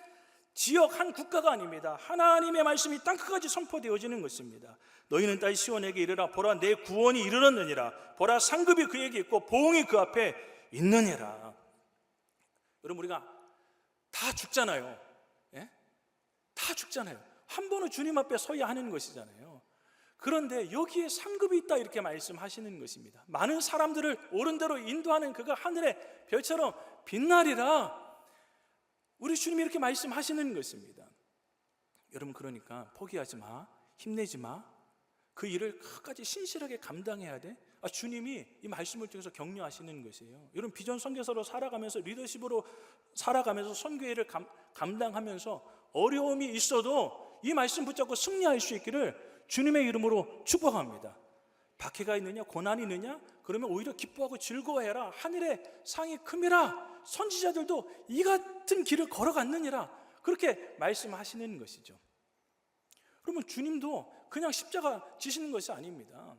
지역 한 국가가 아닙니다. 하나님의 말씀이 땅끝까지 선포되어지는 것입니다. 너희는 딸 시온에게 이르라. 보라, 내 구원이 이르렀느니라. 보라, 상급이 그에게 있고 보응이 그 앞에 있느니라. 여러분, 우리가 다 죽잖아요. 다 죽잖아요. 한 번은 주님 앞에 서야 하는 것이잖아요. 그런데 여기에 상급이 있다 이렇게 말씀하시는 것입니다. 많은 사람들을 옳은 대로 인도하는 그가 하늘의 별처럼 빛나리라. 우리 주님이 이렇게 말씀하시는 것입니다. 여러분, 그러니까 포기하지 마, 힘내지 마. 그 일을 끝까지 신실하게 감당해야 돼. 주님이 이 말씀을 통해서 격려하시는 것이에요. 여러분, 비전 선교사로 살아가면서, 리더십으로 살아가면서 선교회를 감당하면서 어려움이 있어도 이 말씀 붙잡고 승리할 수 있기를 주님의 이름으로 축복합니다. 박해가 있느냐, 고난이 있느냐? 그러면 오히려 기뻐하고 즐거워해라. 하늘의 상이 큼이라. 선지자들도 이 같은 길을 걸어갔느니라. 그렇게 말씀하시는 것이죠. 그러면 주님도 그냥 십자가 지시는 것이 아닙니다.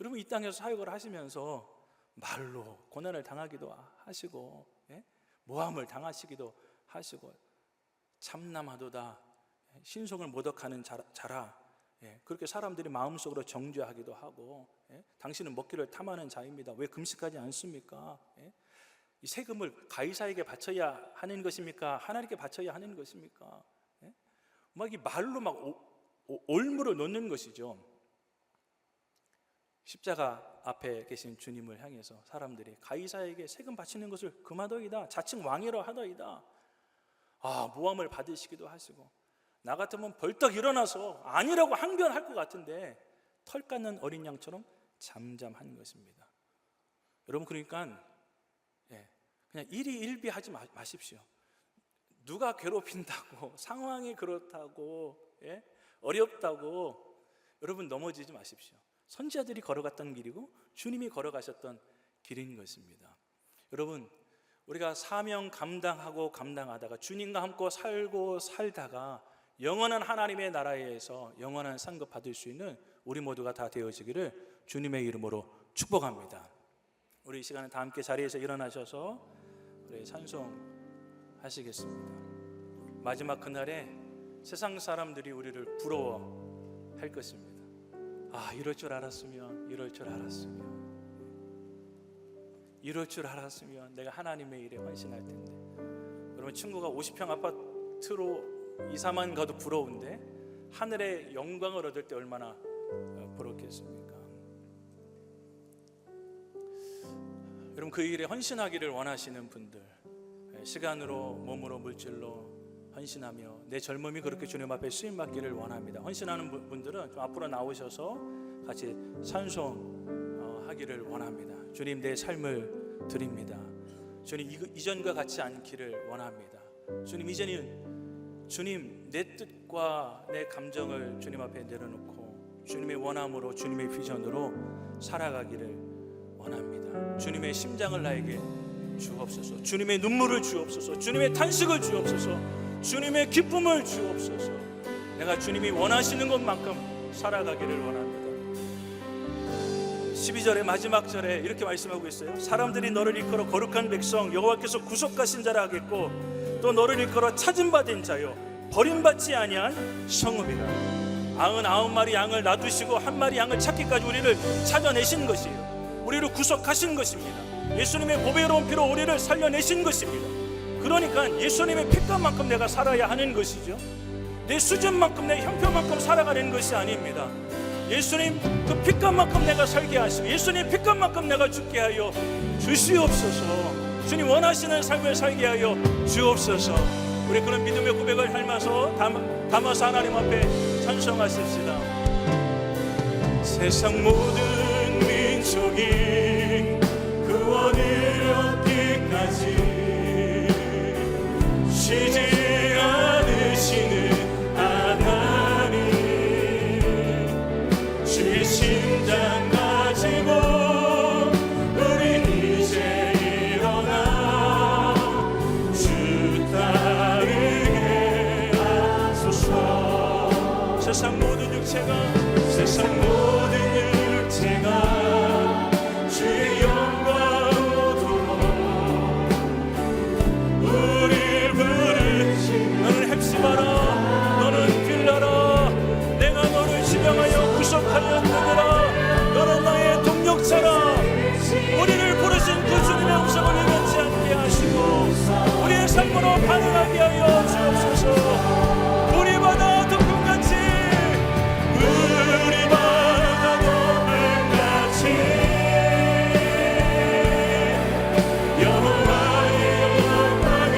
여러분, 이 땅에서 사역을 하시면서 말로 고난을 당하기도 하시고, 모함을 당하시기도 하시고, 참남하도다, 신속을 모독하는 자라, 그렇게 사람들이 마음속으로 정죄하기도 하고, 당신은 먹기를 탐하는 자입니다. 왜 금식하지 않습니까? 이 세금을 가이사에게 바쳐야 하는 것입니까? 하나님께 바쳐야 하는 것입니까? 막 이 말로 막 올무를 놓는 것이죠. 십자가 앞에 계신 주님을 향해서 사람들이 가이사에게 세금 바치는 것을 금하더이다, 자칭 왕이라 하더이다. 모함을 받으시기도 하시고, 나 같으면 벌떡 일어나서 아니라고 항변할 것 같은데 털 깎는 어린 양처럼 잠잠한 것입니다. 여러분, 그러니까 그냥 일희일비하지 마십시오. 누가 괴롭힌다고, 상황이 그렇다고, 어렵다고 여러분 넘어지지 마십시오. 선지자들이 걸어갔던 길이고 주님이 걸어가셨던 길인 것입니다. 여러분, 우리가 사명 감당하다가 주님과 함께 살고 살다가 영원한 하나님의 나라에서 영원한 상급 받을 수 있는 우리 모두가 다 되어지기를 주님의 이름으로 축복합니다. 우리 이 시간에 다 함께 자리에서 일어나셔서 우리 찬송하시겠습니다. 마지막 그날에 세상 사람들이 우리를 부러워할 것입니다. 이럴 줄 알았으면, 이럴 줄 알았으면 내가 하나님의 일에 헌신할 텐데. 여러분, 친구가 50평 아파트로 이사만 가도 부러운데 하늘의 영광을 얻을 때 얼마나 부럽겠습니까? 여러분, 그 일에 헌신하기를 원하시는 분들, 시간으로, 몸으로, 물질로 헌신하며 내 젊음이 그렇게 주님 앞에 쓰임받기를 원합니다. 헌신하는 분들은 좀 앞으로 나오셔서 같이 찬송하기를 원합니다. 주님, 내 삶을 드립니다. 주님, 이전과 같지 않기를 원합니다. 주님, 이제는 주님, 내 뜻과 내 감정을 주님 앞에 내려놓고 주님의 원함으로, 주님의 비전으로 살아가기를 원합니다. 주님의 심장을 나에게 주옵소서. 주님의 눈물을 주옵소서. 주님의 탄식을 주옵소서. 주님의 기쁨을 주옵소서. 내가 주님이 원하시는 것만큼 살아가기를 원합니다. 12절의 마지막 절에 이렇게 말씀하고 있어요. 사람들이 너를 일컬어 거룩한 백성, 여호와께서 구속하신 자라 하겠고, 또 너를 일컬어 찾음받은 자요, 버림받지 아니한 성읍이라. 99마리 양을 놔두시고 한 마리 양을 찾기까지 우리를 찾아내신 것이에요. 우리를 구속하신 것입니다. 예수님의 보배로운 피로 우리를 살려내신 것입니다. 그러니까 예수님의 피값만큼 내가 살아야 하는 것이죠. 내 수준만큼, 내 형편만큼 살아가는 것이 아닙니다. 예수님 그 피값만큼 내가 살게 하시고, 예수님 피값만큼 내가 죽게 하여 주시옵소서. 주님 원하시는 삶을 살게 하여 주옵소서. 우리 그런 믿음의 고백을 담아서 하나님 앞에 찬송하십시다. 세상 모든 민족이 구원을 얻기까지 쉬지 않으시는 하나님, 주의 심장 가지고 우리 이제 일어나 주 따르게 하소서. 세상 모든 육체가 주의 영광으로 우릴 부르시네. 너는 헵시바라, 너는 빌라라. 내가 너를 지명하여 구속하였느니라. 너는 나의 동력자라. 우리를 부르신 그 주님의 음성을 잃지 않게 하시고 우리의 삶으로 반응하게 하여 주옵소서. 우리 바다 덮음같이, 우리 바다 덮음같이 여호와의 영광을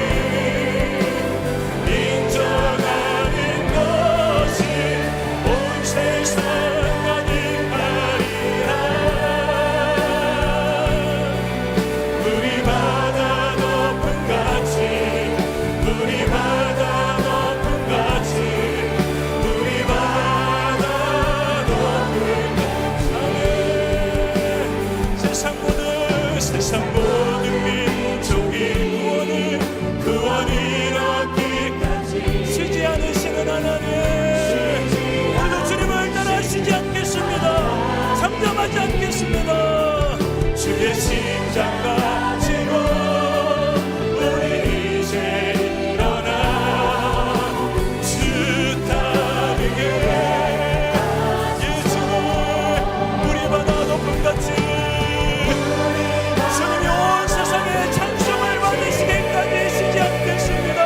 인정하는 것이 온 세상 가득하리라. 우리 바다 덮음같이, 우리 바다 덮음같이, 우리 바다 덮음같이. 세상 모든 민족이 구원을 얻기까지 쉬지 않으시는 하나님, 우리도 주님을 따라 쉬지 않겠습니다. 잠잠하지 않겠습니다. 주의 심장 가지고 우리 이제 일어나 주 따르게. 예수님, 우리 바다 덮음같이 주님이 온 세상에 찬송을 받으시기까지 쉬지 않겠습니다.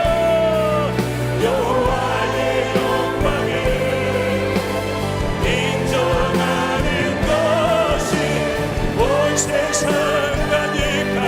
여호와의 영광을 인정하는 것이 온 세상 가득하리라.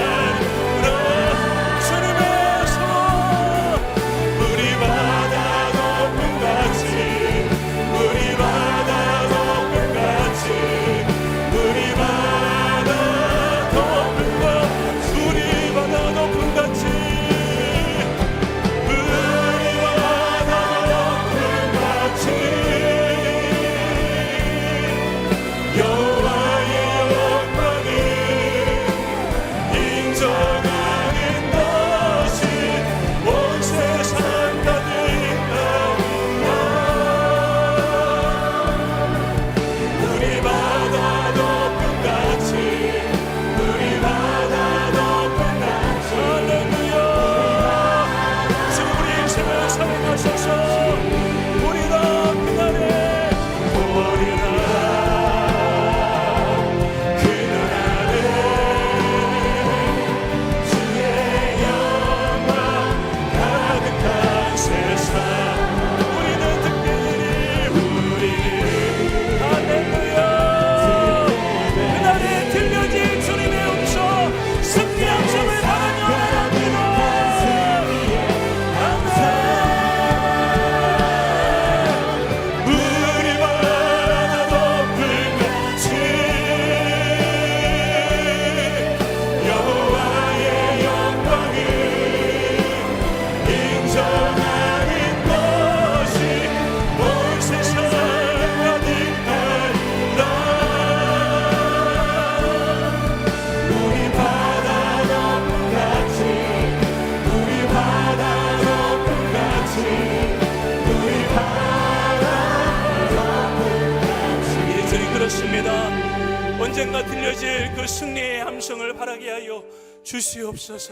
언젠가 들려질 그 승리의 함성을 바라게 하여 주시옵소서.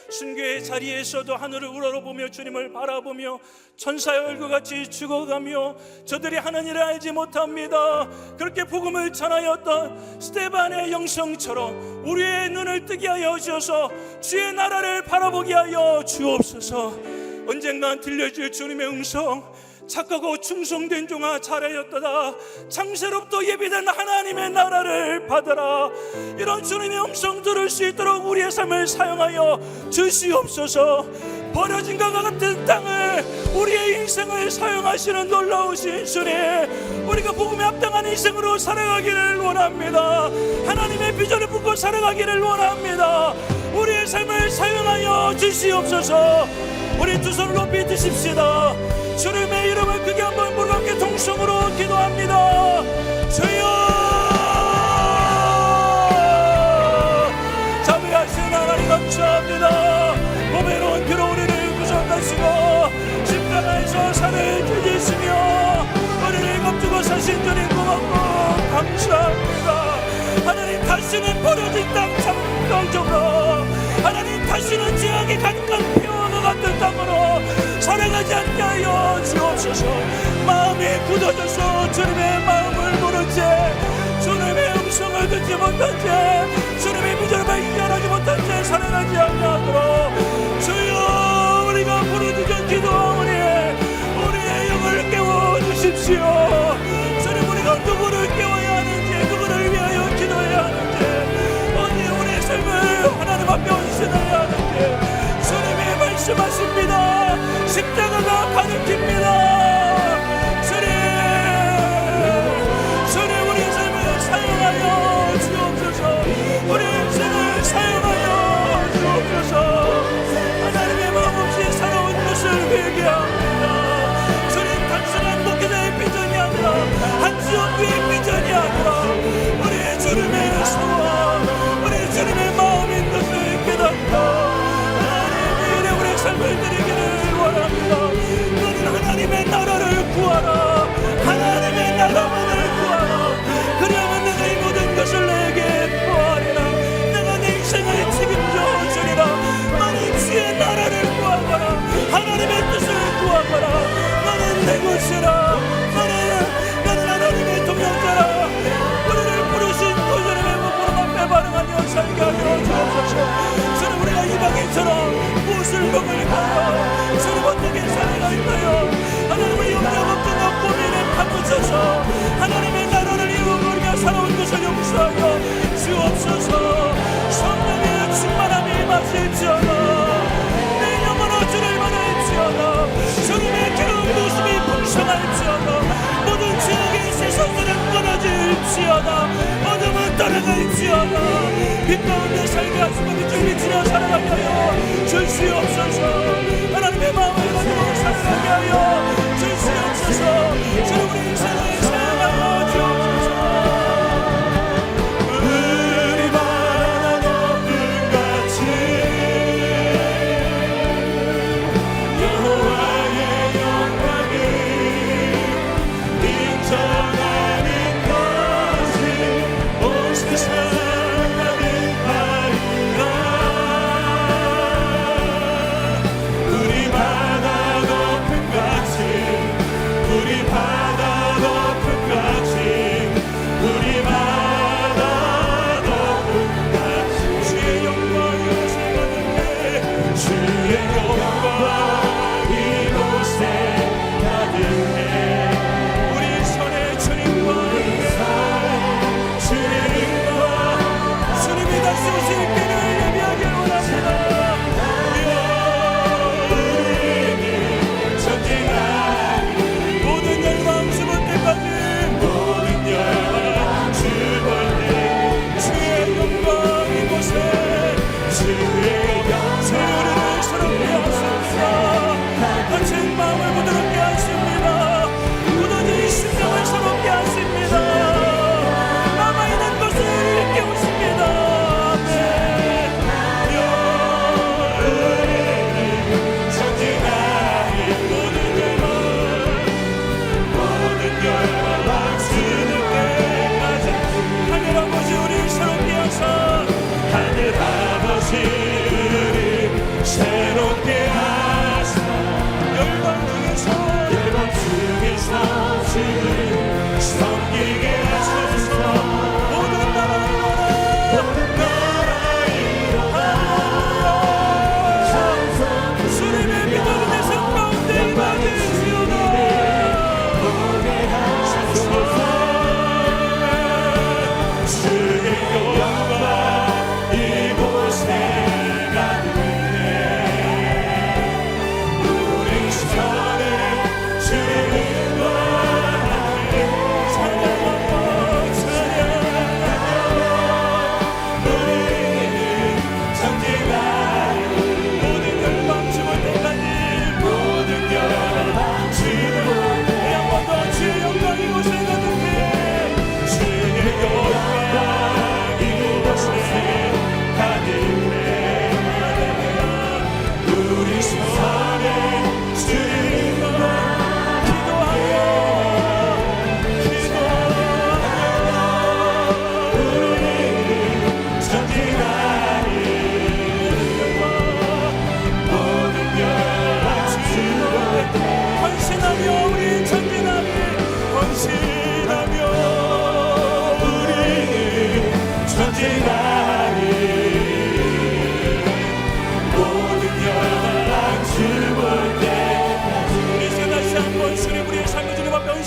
순교의 자리에서도 하늘을 우러러보며 주님을 바라보며 천사의 얼굴같이 죽어가며 저들이 하나님을 알지 못합니다. 그렇게 복음을 전하였던 스데반의 영성처럼 우리의 눈을 뜨게 하여 주셔서 주의 나라를 바라보게 하여 주옵소서. 언젠간 들려질 주님의 음성, 착하고 충성된 종아 잘하였도다, 창세로부터 예비된 하나님의 나라를 받아라. 이런 주님의 음성 들을 수 있도록 우리의 삶을 사용하여 주시옵소서. 버려진 것과 같은 땅을, 우리의 인생을 사용하시는 놀라우신 주님, 우리가 복음에 합당한 인생으로 살아가기를 원합니다. 하나님의 비전을 품고 살아가기를 원합니다. 우리의 삶을 사용하여 주시옵소서. 우리 두 손을 높이 드십시다. 주님의 이름을 크게 한번 부르고 함께 동성으로 기도합니다. 주여, 자비하신 하나님 감사합니다. 보배로운 피로 우리를 구속하시고 십자가에서 살을 찢으시며 우리를 겁주고 사신 주님 고맙고 감사합니다. 하나님, 다시는 버려진 땅 창정적으로, 하나님 다시는 죄악이 가득한 피와 같은 땅으로 살아가지 않게 하여 주옵소서. 마음이 굳어져서 주님의 마음을 모른 채, 주님의 음성을 듣지 못한 채, 주님의 비전을 발견하지 못한 채 살아가지 않게 하도록 주여, 우리가 부르짖은 기도하오니 우리의 영을 깨워주십시오. 주님, 우리가 누구를 깨워야 하는지, 누구를 위하여 기도해야 하는지, 어디에 우리의 삶을 하나님 앞에 헌신해야 하는지 주님이 말씀하십니다. 십자가가 가득합니다. 주님, 우리의 삶을 사용하여 주옵소서. 우리의 인생을 사용하여 주옵소서. 하나님의 마음 없이 살아온 것을 회개합니다. 주님, 단순한 목회자의 비전이 아니라, 한 지역교의 비전이 아니라, 우리의 주님의 소원, 우리의 주님의 마음인 것을 깨닫고 삶을 드리기를 원합니다. 너는 하나님의 나라를 구하라. 하나님의 나라만을 구하라. 그리하면 내가 이 모든 것을 내게 구하리라. 내가 내 인생을 책임져 주리라. 너는 주의 나라를 구하거라. 하나님의 뜻을 구하거라. 너는 내 것이라. 너는 하나님의 동역자라. 우리를 부르신 구주님의 부름 앞에 반응하며 살게 하여 주옵소서. 주님, 우리가 이방인처럼 무엇을 먹을 까요? 주님, 어떻게 살아갈까요? 하나님의 영역 없던 고민에 파묻혀서 하나님의 나라를 이루고자 살아온 것을 용서하여 주옵소서. 성령의 충만함이 마실지어다. 내 영혼아 주를 받을지어다. 주님의 기름 부으심이 풍성할지어다. 모든 지역의 세상들은 끊어질지어다. 어둠은 떠나갈지어다. 빛 가운데 살게 하시고 빛을 비추며 살아가게 하여 주시옵소서. 하나님의 마음을 가지고 살아가게 하여 주시옵소서. 주님, 우리 인생을 사랑하여 주옵소서. 우리 바다 높은 같이 여호와의 영광을 인정하는 것이 온 세상 남아있는 것을 깨우십니다. 네.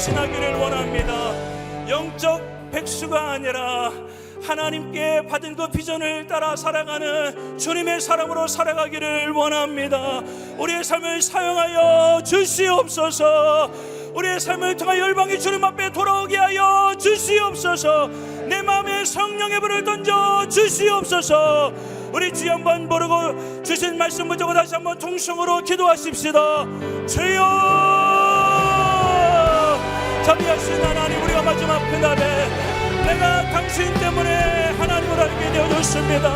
헌신하기를 원합니다. 영적 백수가 아니라 하나님께 받은 그 비전을 따라 살아가는 주님의 사람으로 살아가기를 원합니다. 우리의 삶을 사용하여 주시옵소서. 우리의 삶을 통해 열방이 주님 앞에 돌아오게 하여 주시옵소서. 내 마음에 성령의 불을 던져 주시옵소서. 우리 주여 한번 부르고 주신 말씀 붙잡고 다시 한번 통성으로 기도하십시다. 주여, 자비하신 하나님, 우리가 마지막 그날에 내가 당신 때문에 하나님을 알게 되어졌습니다.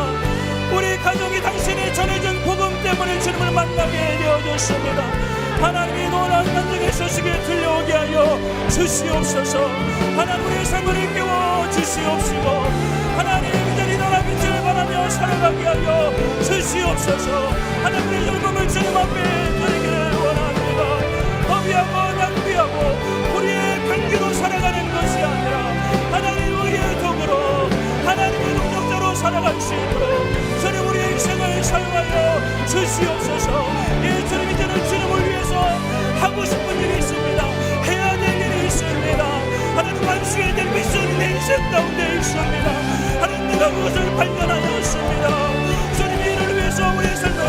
우리 가정이 당신의 전해진 복음 때문에 주님을 만나게 되어졌습니다. 하나님이 놀라운 간증의 소식이 들려오게 하여 주시옵소서. 하나님, 우리의 삶을 깨워 주시옵시고 하나님의 비전이 나라 빛을 바라며 살아가게 하여 주시옵소서. 하나님의 열방을 주님 앞에 드리기를 원합니다. 허비하고 낭비하고 우리의 관계로 살아가는 것이 아니라 하나님 우리의 도구로 하나님의 동역자로 살아갈 수 있도록 주님 우리의 인생을 사용하여 주시옵소서. 예, 주님, 이제는 주님을 위해서 하고 싶은 일이 있습니다. 해야 될 일이 있습니다. 하나님, 완수해야 될 미션이 내 인생 가운데 있습니다. 하나님, 내가 그것을 발견하였습니다. 주님, 이를 위해서 우리의 삶을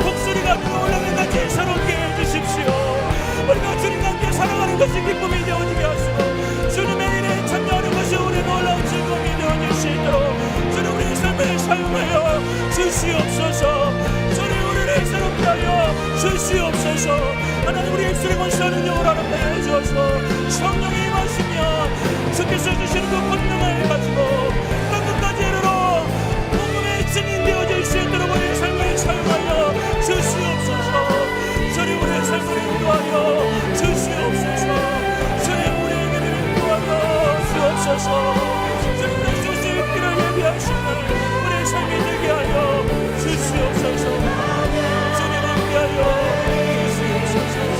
목소리가 들어올라는 같이 새롭게 해주십시오. 우리가 주님과 함께 살아가는 것이 기쁨이 되어지게 하시고 주님의 일에 참여하는 것이 우리 놀라운 즐거움이 되어질 수 있도록 주님 우리의 삶을 사용하여 주시옵소서. 주님 우리를 새롭게 하여 주시옵소서. 하나님, 우리의 입술에 권세하는 영을 아름다게 해주셔서 성령이 임하시며 주께서 주시는 그 권능을 가지고 땅끝까지 이르러 복음의 증인 되어질 수 있도록 우리의 삶을 사용하여 주시옵소서. 주님 우리의 삶을 인도하여 주시옵소서. 주님 우리에게를 인도하여 주옵소서. 주님 우리 주실 길을 예비하시는 우리의 삶이 되게 하여 주시옵소서. 주님 함께하여 주시옵소서.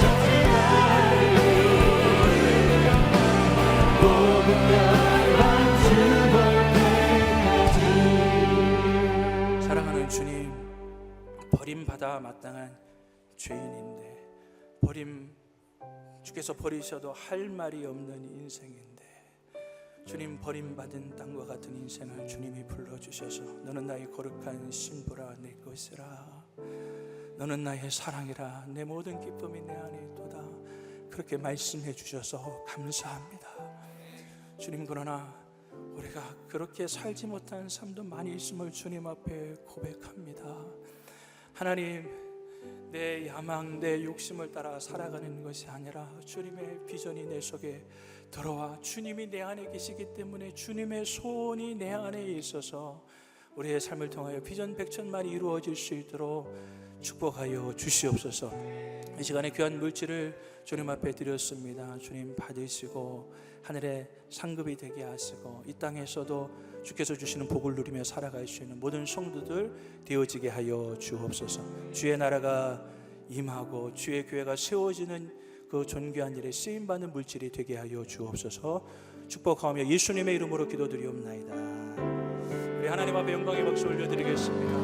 사랑하는 주님, 버림받아 마땅한 죄인인데 주께서 버리셔도 할 말이 없는 인생인데 주님, 버림받은 땅과 같은 인생을 주님이 불러주셔서 너는 나의 거룩한 신부라 내 것이라, 너는 나의 사랑이라, 내 모든 기쁨이 내 안에 있도다, 그렇게 말씀해 주셔서 감사합니다. 주님, 그러나 우리가 그렇게 살지 못한 삶도 많이 있음을 주님 앞에 고백합니다. 하나님, 내 야망, 내 욕심을 따라 살아가는 것이 아니라 주님의 비전이 내 속에 들어와 주님이 내 안에 계시기 때문에 주님의 소원이 내 안에 있어서 우리의 삶을 통하여 비전 백천만이 이루어질 수 있도록 축복하여 주시옵소서. 이 시간에 귀한 물질을 주님 앞에 드렸습니다. 주님 받으시고 하늘의 상급이 되게 하시고 이 땅에서도 주께서 주시는 복을 누리며 살아갈 수 있는 모든 성도들 되어지게 하여 주옵소서. 주의 나라가 임하고 주의 교회가 세워지는 그 존귀한 일에 쓰임받는 물질이 되게 하여 주옵소서. 축복하며 예수님의 이름으로 기도드리옵나이다. 우리 하나님 앞에 영광의 박수 올려드리겠습니다.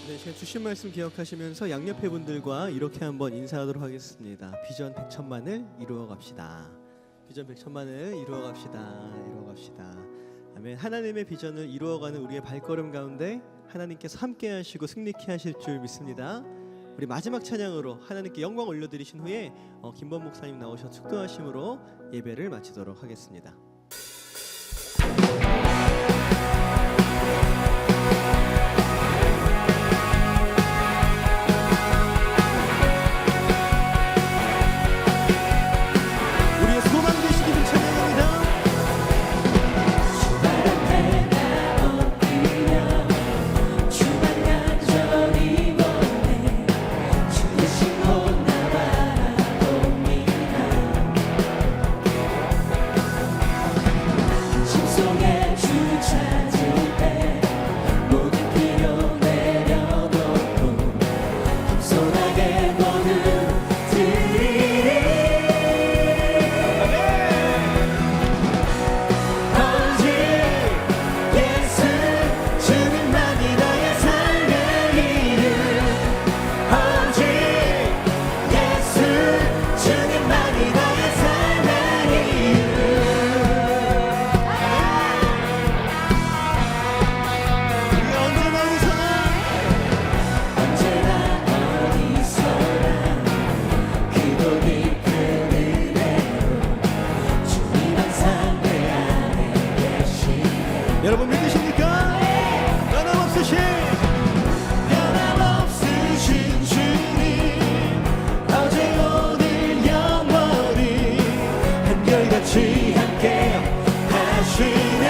네, 제가 주신 말씀 기억하시면서 양옆에 분들과 이렇게 한번 인사하도록 하겠습니다. 비전 100천만을 이루어 갑시다. 비전 100천만을 이루어 갑시다. 이루어 갑시다. 아멘. 하나님의 비전을 이루어가는 우리의 발걸음 가운데 하나님께서 함께 하시고 승리케 하실 줄 믿습니다. 우리 마지막 찬양으로 하나님께 영광 올려드리신 후에 김범 목사님 나오셔서 축도하심으로 예배를 마치도록 하겠습니다. 계십니까? 변함없으신 주님, 어제 오늘 영원히 한결같이 함께 하시네.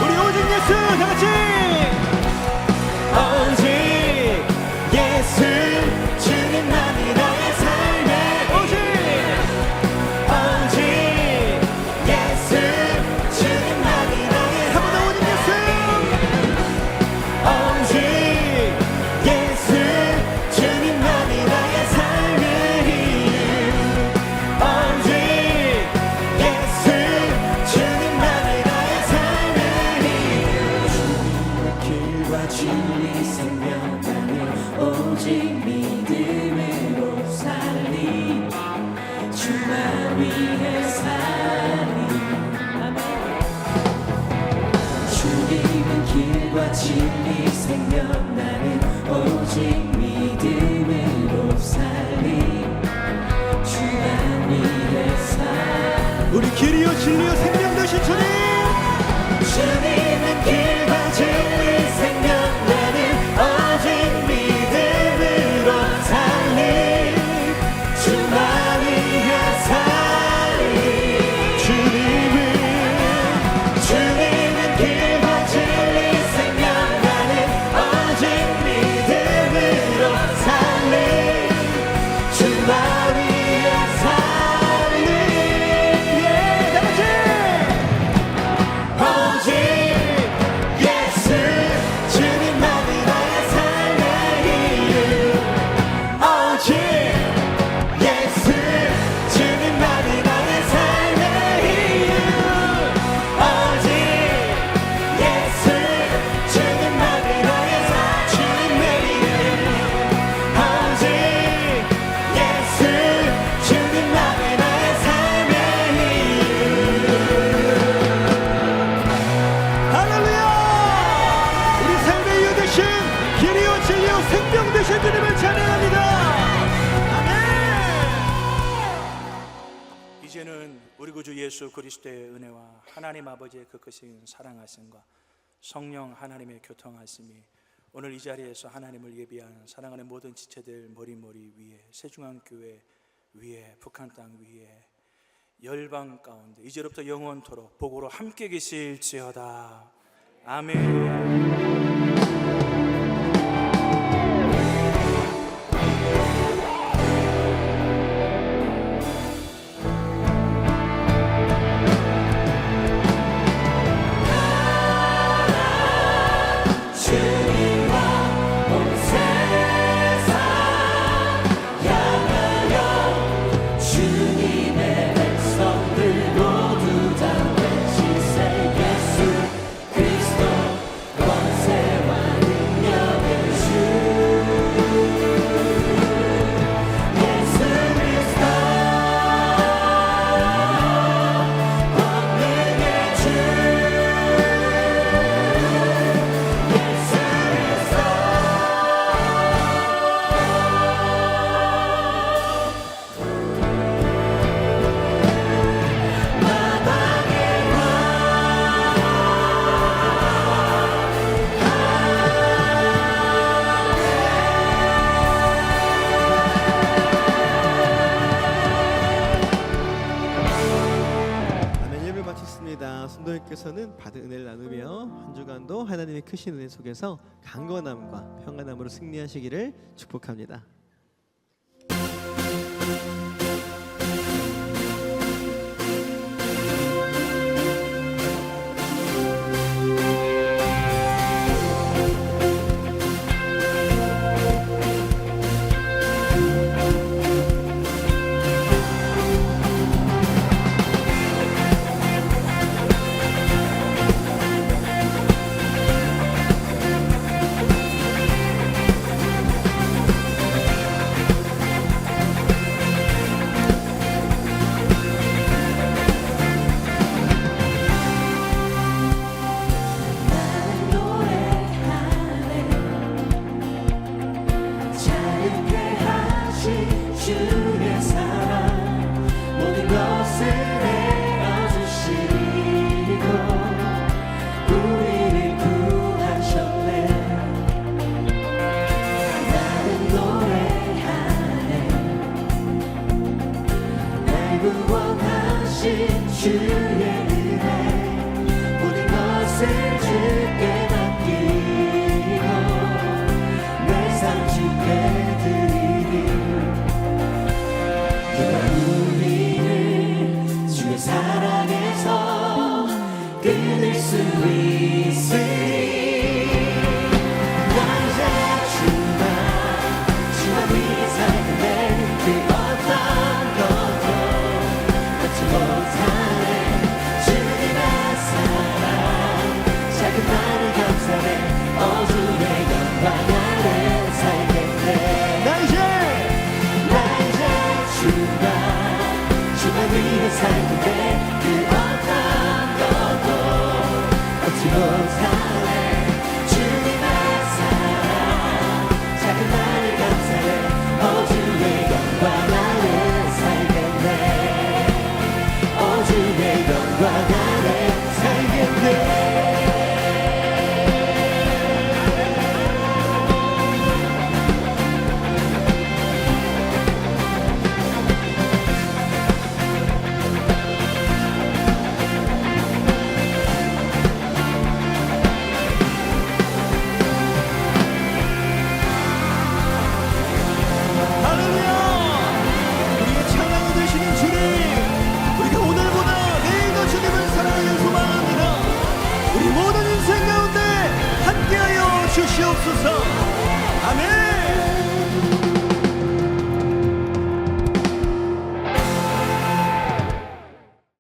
우리 오직 예수 다같이 오직 예수 주님만이 나의 삶의 오직 예수 주님만이 나의 한번더 오직 예수 오직 예수 주님만이 나의 삶의 이유 오직 예수 주님만이 나의 삶의 이유 길과 진리 생명 나는 오직 믿음으로 살리 주만 위해 살리 주님은 길과 진리 생명 나는 오직 믿음으로 살리 주만 위해 살리 우리 길이요 진리요 생명 되신 주님 주님은 길과 진리 생명 나는 오직 믿음으로 살리 주만 위해 살리 주님은 길과 진리 생명 나는 오직 믿음으로 살리 주만 위해 살리 다같이 오직 예수 주님만이 나의 삶의 이유 오직 예수 주님만이 나의 삶의 이유 오직 예수 주님만이 나의 주님의 이유 오직 예수 주님만이 나의 삶의 이유 할렐루야! 우리 삶의 이유 되신 길이요 진리요 생명 되신 주님을 찬양합니다. 아멘. 이제는 우리 구주 예수 그리스도의 은혜와 하나님 아버지의 그 크신 사랑하심과 성령 하나님의 교통하심이 오늘 이 자리에서 하나님을 예비한 사랑하는 모든 지체들 머리머리 위에 세중앙교회 위에 북한 땅 위에 열방 가운데 이제로부터 영원토록 복으로 함께 계실지어다. 아멘. 주님과 온 세상 향하여 주님의 백성들 모두 다 외치세 예수 그리스도 권세와 능력의 주 예수 그리스도 권능의 주 아멘. 예배 마쳤습니다. 성도님께서는 받은 은혜를 나누며 한 주간도 하나님의 크신 은혜 속에서 강건함과 평안함으로 승리하시기를 축복합니다. 주께 맡기고 내 삶 주께 드리리. 누가 우리를 주의 사랑에서 끊을 수 있으리. 나 이제 주만 위해 살겠네. 그 어떤 것도 갖지 못하네. 주님의 사랑 작은 나를 감사해. 주의 영광 아래 살겠네. 나 이제 주만 위해 살겠네. 그 어떤 것도 얻지 못하네. 주님의 사랑 작은 나를 감사해. 주의 영광 아래 살겠네. 주의 영광 아래 살겠네. 할렐루야! 우리의 찬양이 되시는 주님, 우리가 오늘보다 내일 더 주님을 사랑하는 소망합니다. 우리 모든 인생 가운데 함께하여 주시옵소서.